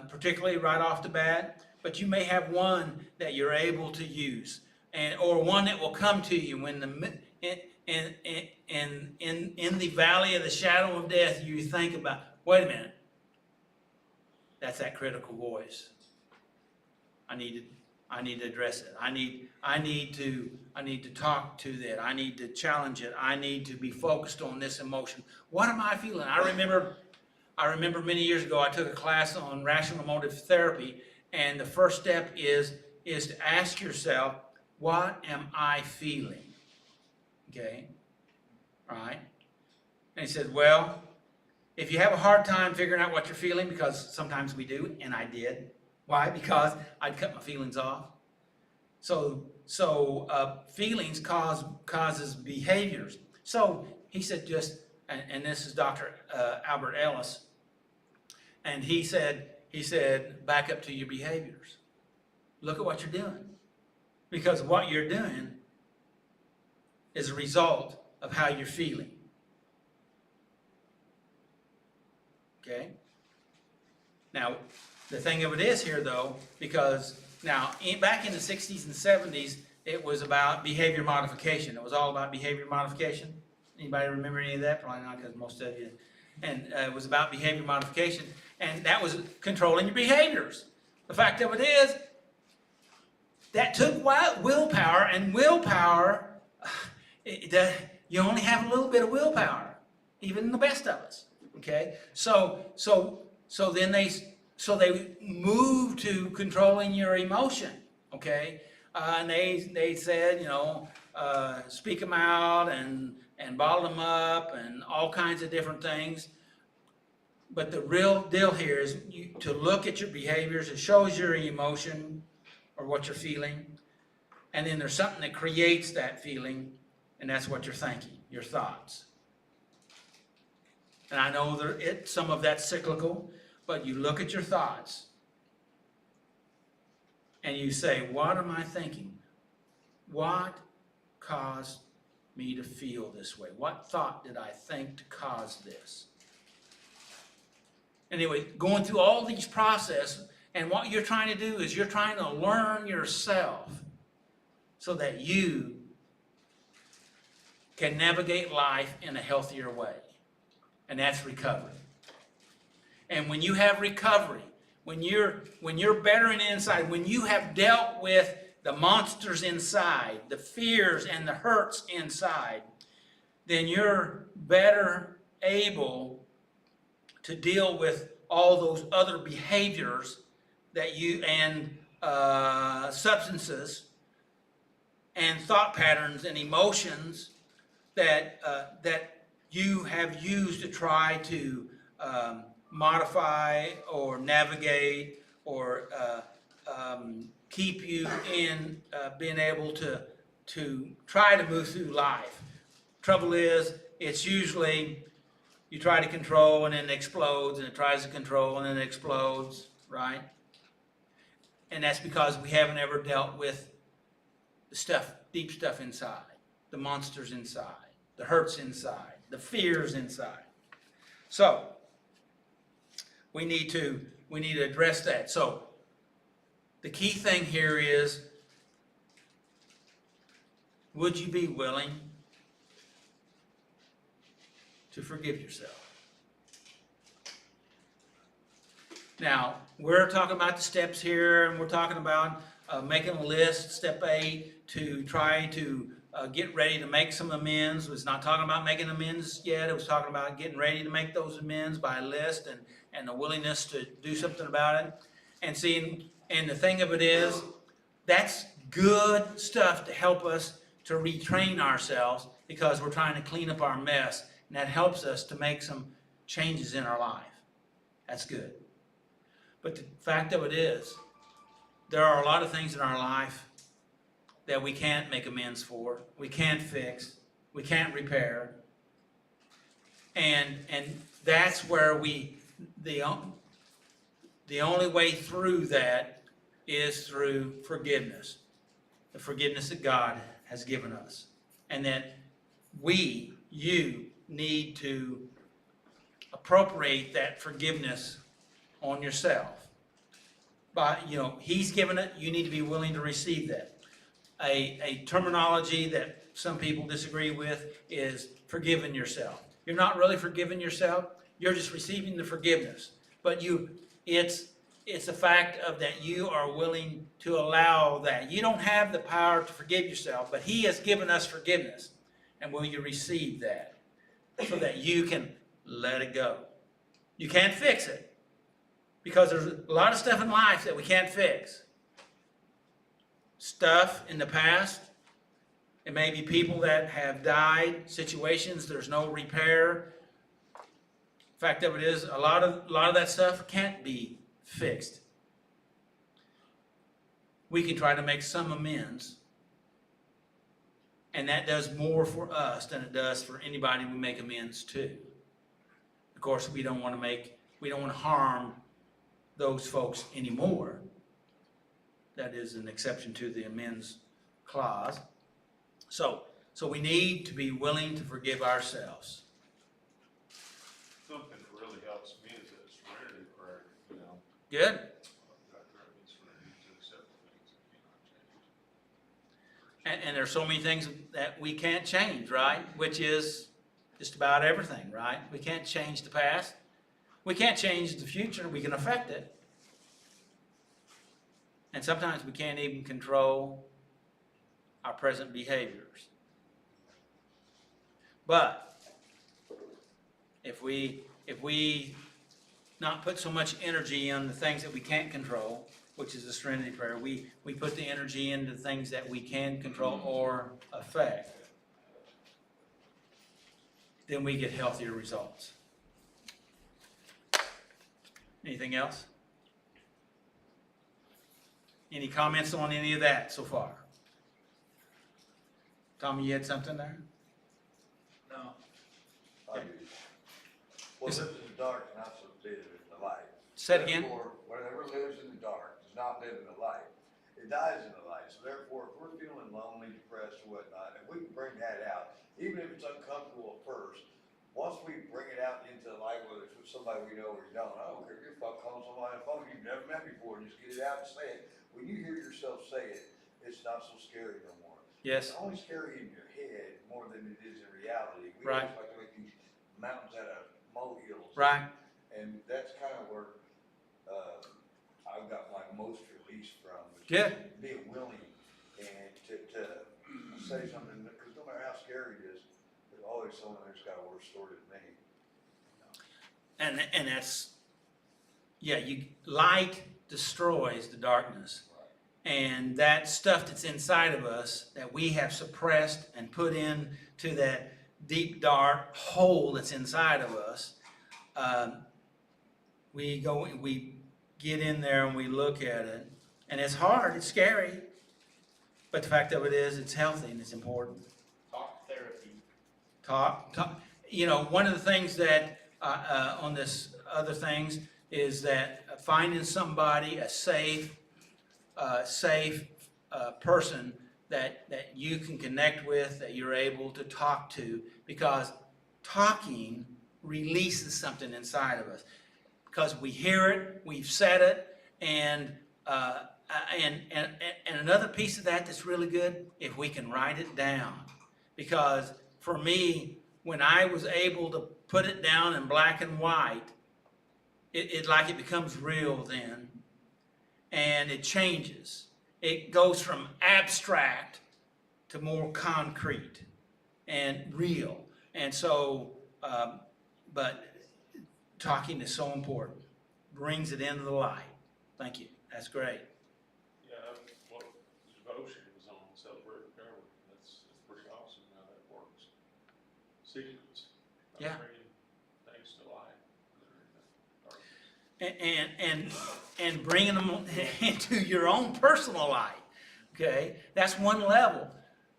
particularly right off the bat. But you may have one that you're able to use, or one that will come to you when in the valley of the shadow of death, you think about, wait a minute, that's that critical voice. I need to address it. I need to talk to that. I need to challenge it. I need to be focused on this emotion. What am I feeling? I remember many years ago I took a class on rational emotive therapy, and the first step is to ask yourself, what am I feeling? Okay? All right? And he said, well, if you have a hard time figuring out what you're feeling, because sometimes we do, and I did. Why? Because I'd cut my feelings off. So feelings causes behaviors. So he said and this is Dr. Albert Ellis, and he said, back up to your behaviors. Look at what you're doing. Because what you're doing is a result of how you're feeling. Okay? Now, the thing of it is here, though, because now, back in the 60s and 70s, it was about behavior modification. It was all about behavior modification. Anybody remember any of that? Probably not, because most of you. And it was about behavior modification, and that was controlling your behaviors. The fact of it is, that took willpower, and willpower, you only have a little bit of willpower, even the best of us, okay? So then they move to controlling your emotion, okay? And they said, speak them out and bottle them up and all kinds of different things. But the real deal here is to look at your behaviors. It shows your emotion or what you're feeling. And then there's something that creates that feeling, and that's what you're thinking, your thoughts. And I know some of that's cyclical, but you look at your thoughts and you say, what am I thinking? What caused me to feel this way? What thought did I think to cause this? Anyway, going through all these processes, and what you're trying to do is you're trying to learn yourself so that you can navigate life in a healthier way. And that's recovery. And when you have recovery, when you're better in inside, when you have dealt with the monsters inside, the fears and the hurts inside, then you're better able to deal with all those other behaviors that and substances and thought patterns and emotions that you have used to try to modify or navigate or keep you in being able to try to move through life. Trouble is, it's usually you try to control and then it explodes, and it tries to control and then it explodes, right? And that's because we haven't ever dealt with the stuff, deep stuff inside, the monsters inside, the hurts inside, the fears inside. So we need to address that. So the key thing here is, would you be willing to forgive yourself? Now, we're talking about the steps here, and we're talking about making a list, step 8, to try to get ready to make some amends. It's not talking about making amends yet. It was talking about getting ready to make those amends by a list and the willingness to do something about it. And the thing of it is, that's good stuff to help us to retrain ourselves, because we're trying to clean up our mess, and that helps us to make some changes in our life. That's good. But the fact of it is, there are a lot of things in our life that we can't make amends for, we can't fix, we can't repair. And that's where the only way through that is through forgiveness. The forgiveness that God has given us. And that you need to appropriate that forgiveness on yourself. But, He's given it, you need to be willing to receive that. A terminology that some people disagree with is forgiving yourself. You're not really forgiving yourself, you're just receiving the forgiveness. But it's a fact of that you are willing to allow that. You don't have the power to forgive yourself, but He has given us forgiveness. And will you receive that so that you can let it go? You can't fix it, because there's a lot of stuff in life that we can't fix. Stuff in the past, it may be people that have died, situations there's no repair. Fact of it is, a lot of that stuff can't be fixed. We can try to make some amends, and that does more for us than it does for anybody we make amends to. Of course, we don't want to harm those folks anymore. That is an exception to the amends clause. So we need to be willing to forgive ourselves. Something that really helps me is that serenity prayer, Good? that means serenity to accept things that cannot change. And there's so many things that we can't change, right? Which is just about everything, right? We can't change the past. We can't change the future. We can affect it. And sometimes we can't even control our present behaviors. But if we not put so much energy on the things that we can't control, which is the Serenity Prayer, we put the energy into things that we can control or affect, then we get healthier results. Anything else? Any comments on any of that so far? Tommy, you had something there? No. I do. What lives in the dark is not so live in the light. Say it again. Therefore, whatever lives in the dark does not live in the light. It dies in the light. So therefore, if we're feeling lonely, depressed, or whatnot, if we can bring that out, even if it's uncomfortable at first, once we bring it out into the light, whether it's with somebody we know or we don't, I don't care if you're calling somebody on the phone you've never met before, just get it out and say it. When you hear yourself say it, it's not so scary no more. Yes. It's only scary in your head more than it is in reality. We Right. always like to make these mountains out of molehills. Right. And that's kind of where, I got my most release from. Was Good. being willing and to say something, because no matter how scary it is, there's always someone who's got a worse story than me. And that's, yeah, light destroys the darkness. And that stuff that's inside of us that we have suppressed and put into that deep dark hole that's inside of us, we get in there and we look at it, and it's hard, it's scary, but the fact of it is, it's healthy and it's important. Talk therapy. Talk. You know, one of the things that on this other things is that finding somebody, a safe person that you can connect with, that you're able to talk to, because talking releases something inside of us. Because we hear it, we've said it, and another piece of that that's really good, if we can write it down. Because for me, when I was able to put it down in black and white, it becomes real then, and it changes. It goes from abstract to more concrete and real. And so, but talking is so important. Brings it into the light. Thank you. That's great. Yeah, what devotion was on Celebrate Recovery. That's pretty awesome how that works. Secrets. Yeah. Bringing things to light. And bringing them into your own personal life. Okay, that's one level.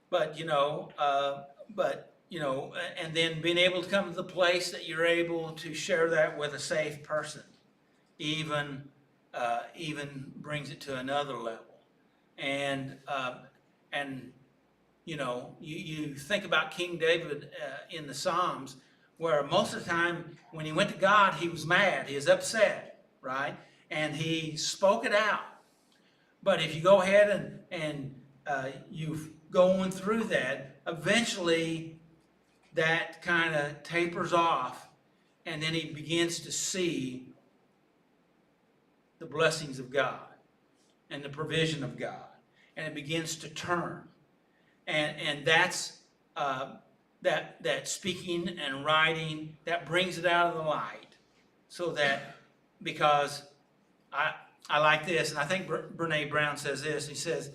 But and then being able to come to the place that you're able to share that with a safe person, even brings it to another level. And you think about King David in the Psalms, where most of the time when he went to God, he was mad, he was upset, right? And he spoke it out. But if you go ahead and you've going through that, eventually that kind of tapers off, and then he begins to see the blessings of God and the provision of God, and it begins to turn. And that's that speaking and writing that brings it out of the light, so that, because I like this, and I think Brene Brown says this. He says,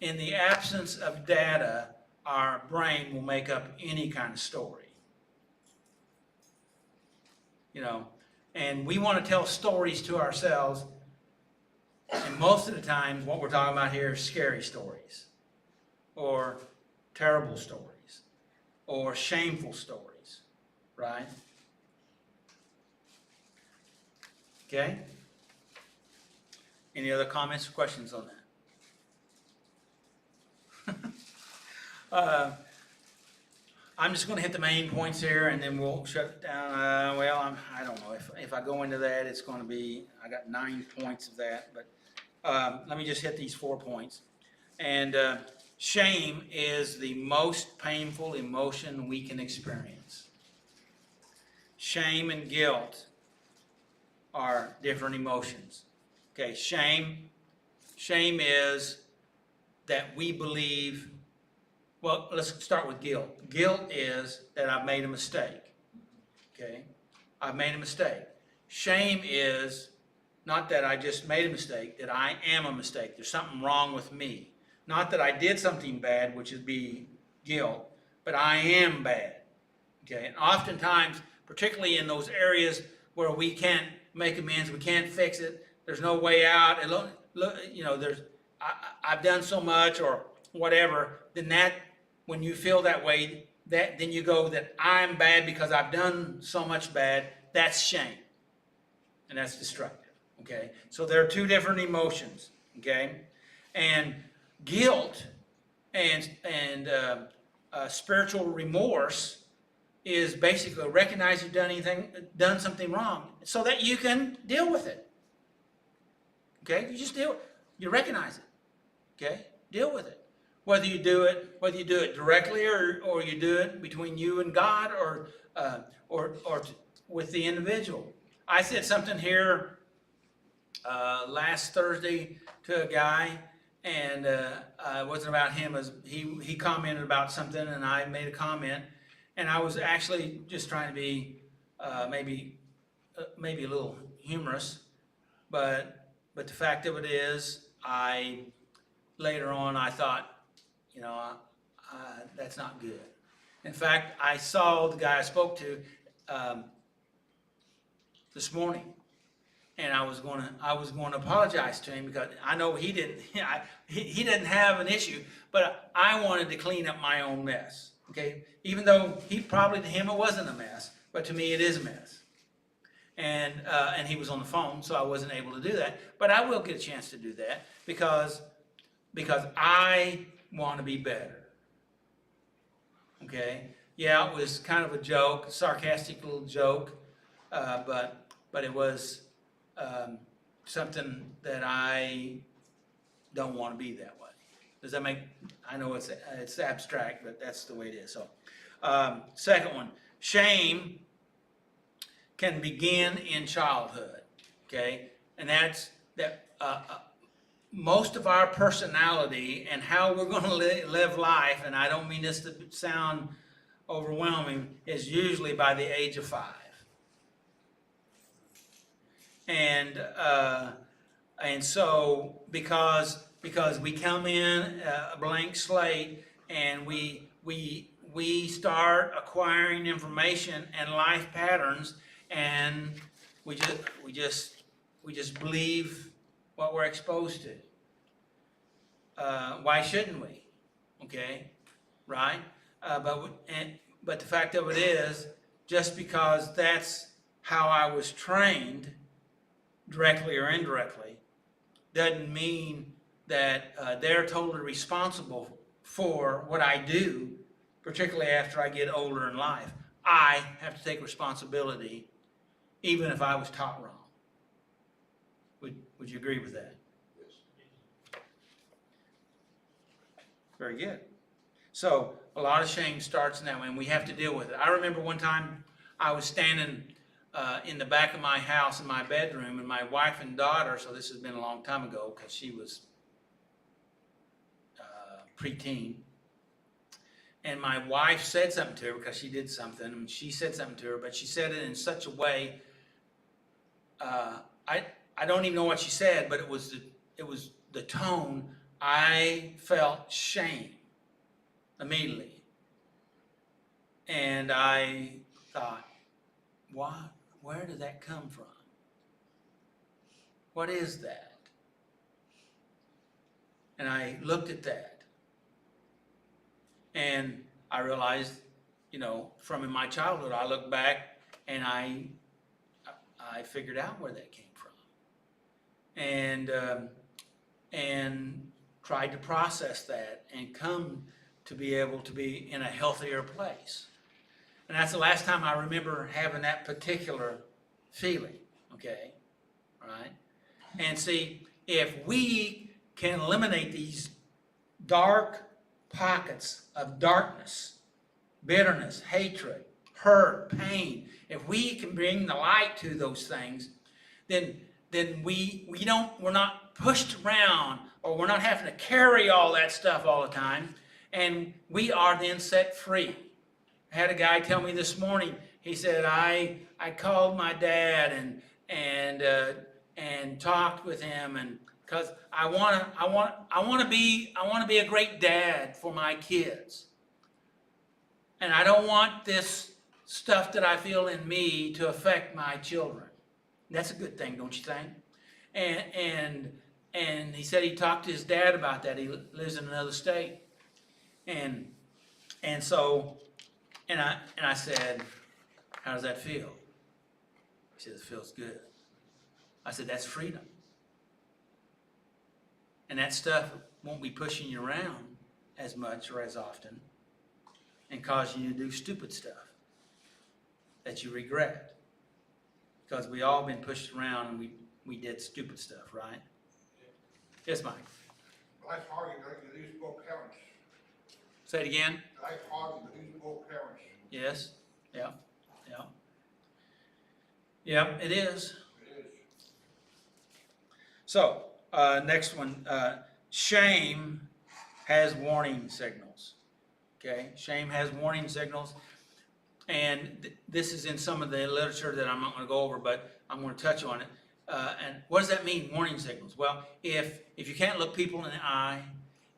in the absence of data, our brain will make up any kind of story. And we want to tell stories to ourselves, and most of the time what we're talking about here is scary stories, or terrible stories, or shameful stories, right? Okay? Any other comments or questions on that? I'm just going to hit the main points here, and then we'll shut it down. I don't know. If I go into that, it's going to be, I got 9 points of that, but let me just hit these 4 points. And shame is the most painful emotion we can experience. Shame and guilt are different emotions. Okay, shame Shame is that we believe, well, let's start with guilt. Guilt is that I've made a mistake, okay? I've made a mistake. Shame is not that I just made a mistake, that I am a mistake. There's something wrong with me. Not that I did something bad, which would be guilt, but I am bad, okay? And oftentimes, particularly in those areas where we can't make amends, we can't fix it, there's no way out, and I've done so much or whatever, then that, when you feel that way, then you go that I'm bad because I've done so much bad, that's shame. And that's destructive, okay? So there are two different emotions, okay? And guilt and spiritual remorse is basically recognize you've done something wrong so that you can deal with it. Okay? You recognize it. Okay? Deal with it. Whether you do it directly or you do it between you and God or with the individual. I said something here last Thursday to a guy, and it wasn't about him. He commented about something, and I made a comment, and I was actually just trying to be maybe a little humorous, but the fact of it is, later on I thought, that's not good. In fact, I saw the guy I spoke to this morning, and I was going to apologize to him because I know he didn't didn't have an issue, but I wanted to clean up my own mess. Okay, even though to him it wasn't a mess, but to me it is a mess. And he was on the phone, so I wasn't able to do that. But I will get a chance to do that because I want to be better. Okay? Yeah, it was kind of a joke, sarcastic little joke, but it was something that I don't want to be that way. Does that make? I know it's abstract, but that's the way it is. So, second one, shame can begin in childhood, okay? And that's that most of our personality and how we're going to live life, and I don't mean this to sound overwhelming, is usually by the age of 5. And so because we come in a blank slate and we start acquiring information and life patterns, and we just believe what we're exposed to. Why shouldn't we? Okay, right? But the fact of it is, just because that's how I was trained, directly or indirectly, doesn't mean that they're totally responsible for what I do, particularly after I get older in life. I have to take responsibility, even if I was taught wrong. Would you agree with that? Yes. Very good. So a lot of shame starts in that way, and we have to deal with it. I remember one time I was standing in the back of my house in my bedroom, and my wife and daughter, so this has been a long time ago because she was preteen, and my wife said something to her because she did something, and she said something to her, but she said it in such a way, I don't even know what she said, but it was the tone. I felt shame immediately, and I thought, where did that come from? What is that? And I looked at that, and I realized, from in my childhood, I looked back and I figured out where that came from, and tried to process that and come to be able to be in a healthier place. And that's the last time I remember having that particular feeling, okay? Right? And see, if we can eliminate these dark pockets of darkness, bitterness, hatred, hurt, pain, if we can bring the light to those things, then then we're not pushed around, or we're not having to carry all that stuff all the time, and we are then set free. I had a guy tell me this morning, he said, I called my dad and talked with him, and because I want to be a great dad for my kids. And I don't want this stuff that I feel in me to affect my children. That's a good thing, don't you think? And he said he talked to his dad about that. He lives in another state. And so I said, how does that feel? He said, it feels good. I said, that's freedom. And that stuff won't be pushing you around as much or as often and causing you to do stupid stuff that you regret. Because we all been pushed around and we did stupid stuff, right? Yes, Mike. Life's hard, you lose both parents. Say it again. Life's hard, you lose both parents. Yes. Yeah. Yeah. Yeah, it is. It is. So, next one, shame has warning signals. Okay, shame has warning signals, and this is in some of the literature that I'm not going to go over, but I'm going to touch on it. And what does that mean, warning signals? Well, if you can't look people in the eye,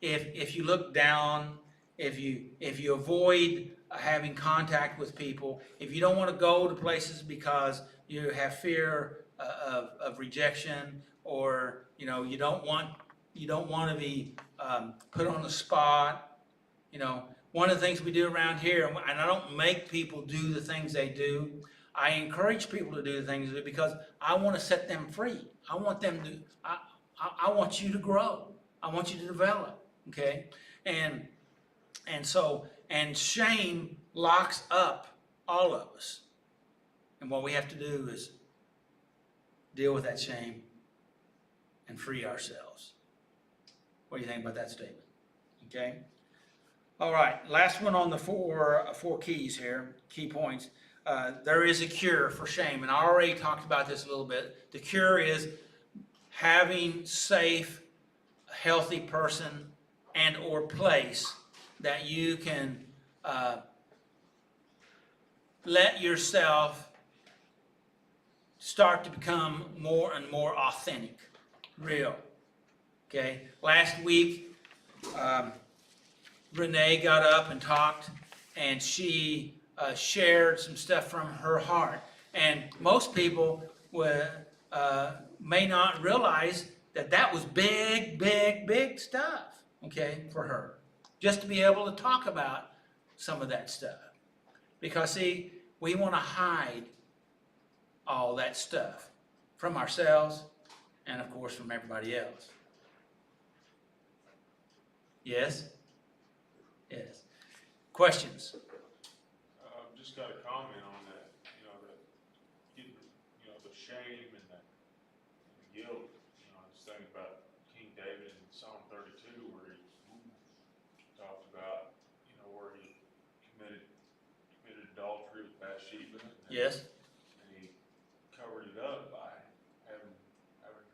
if you look down, if you avoid having contact with people, if you don't want to go to places because you have fear of rejection, or you don't want to be put on the spot. One of the things we do around here, and I don't make people do the things they do. I encourage people to do the things they do because I want to set them free. I want them to. I want you to grow. I want you to develop. Okay, and shame locks up all of us, and what we have to do is deal with that shame and free ourselves. What do you think about that statement? Okay. All right. Last one on the four keys here, key points. There is a cure for shame, and I already talked about this a little bit. The cure is having safe, healthy person and or place that you can let yourself start to become more and more authentic, real. Okay. Last week, Renee got up and talked, and she shared some stuff from her heart. And most people may not realize that was big, big, big stuff, okay, for her. Just to be able to talk about some of that stuff. Because, see, we want to hide all that stuff from ourselves and, of course, from everybody else. Yes? Yes. Questions? Just got a comment on that, the shame and the guilt. I was thinking about King David in Psalm 32, where he talked about, where he committed adultery with Bathsheba. Yes. And he covered it up by having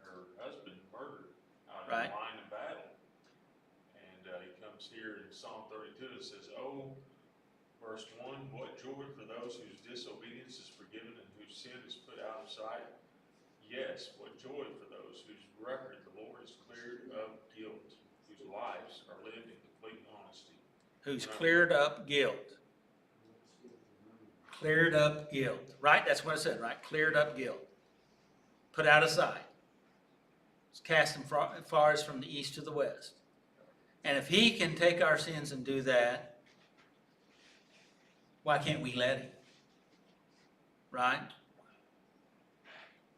her husband murdered out in Right. the line of battle. And he comes here in Psalm 32, it says, "Oh, verse 1, what joy for those whose disobedience is forgiven and whose sin is put out of sight. Yes, what joy for those whose record the Lord is cleared of guilt, whose lives are lived in complete honesty." Who's cleared up guilt. Cleared up guilt. Right? That's what I said, right? Cleared up guilt. Put out of sight. It's cast them far as from the east to the west. And if he can take our sins and do that, why can't we let him? Right?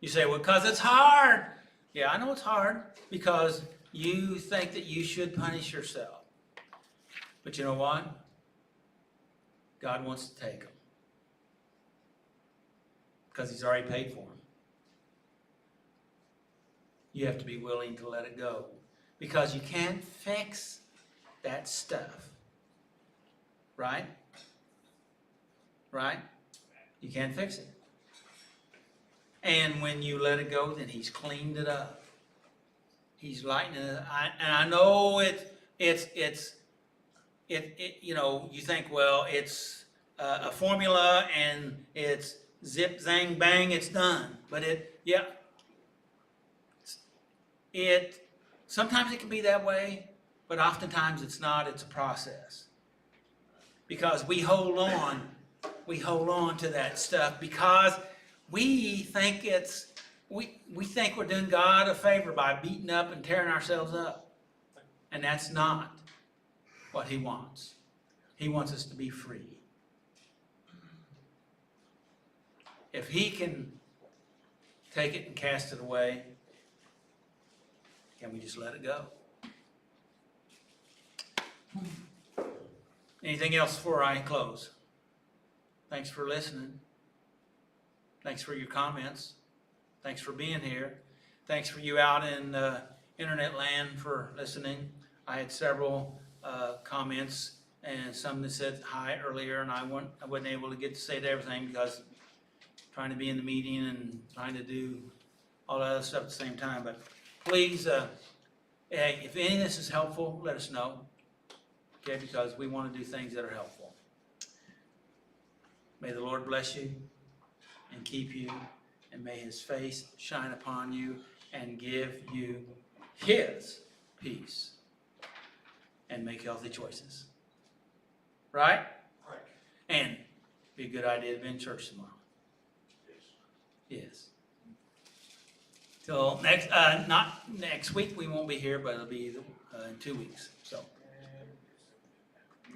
You say, well, because it's hard. Yeah, I know it's hard because you think that you should punish yourself. But you know what? God wants to take them. Because he's already paid for them. You have to be willing to let it go. Because you can't fix that stuff. Right? Right? You can't fix it. And when you let it go, then he's cleaned it up. He's lightening it. And I know you know, you think, well, it's a formula and it's zip, zang, bang, it's done. But sometimes it can be that way, but oftentimes it's not. It's a process. Because we hold on to that stuff because we think we think we're doing God a favor by beating up and tearing ourselves up. And that's not what he wants. He wants us to be free. If he can take it and cast it away, can we just let it go? Anything else before I close? Thanks for listening. Thanks for your comments. Thanks for being here. Thanks for you out in internet land for listening. I had several comments and some that said hi earlier, and I wasn't able to get to say everything because trying to be in the meeting and trying to do all that other stuff at the same time. But please, if any of this is helpful, let us know. Okay, because we want to do things that are helpful. May the Lord bless you and keep you, and may his face shine upon you and give you his peace and make healthy choices. Right? Right. And be a good idea to be in church tomorrow. Yes. Till not next week, we won't be here, but it'll be in 2 weeks. So.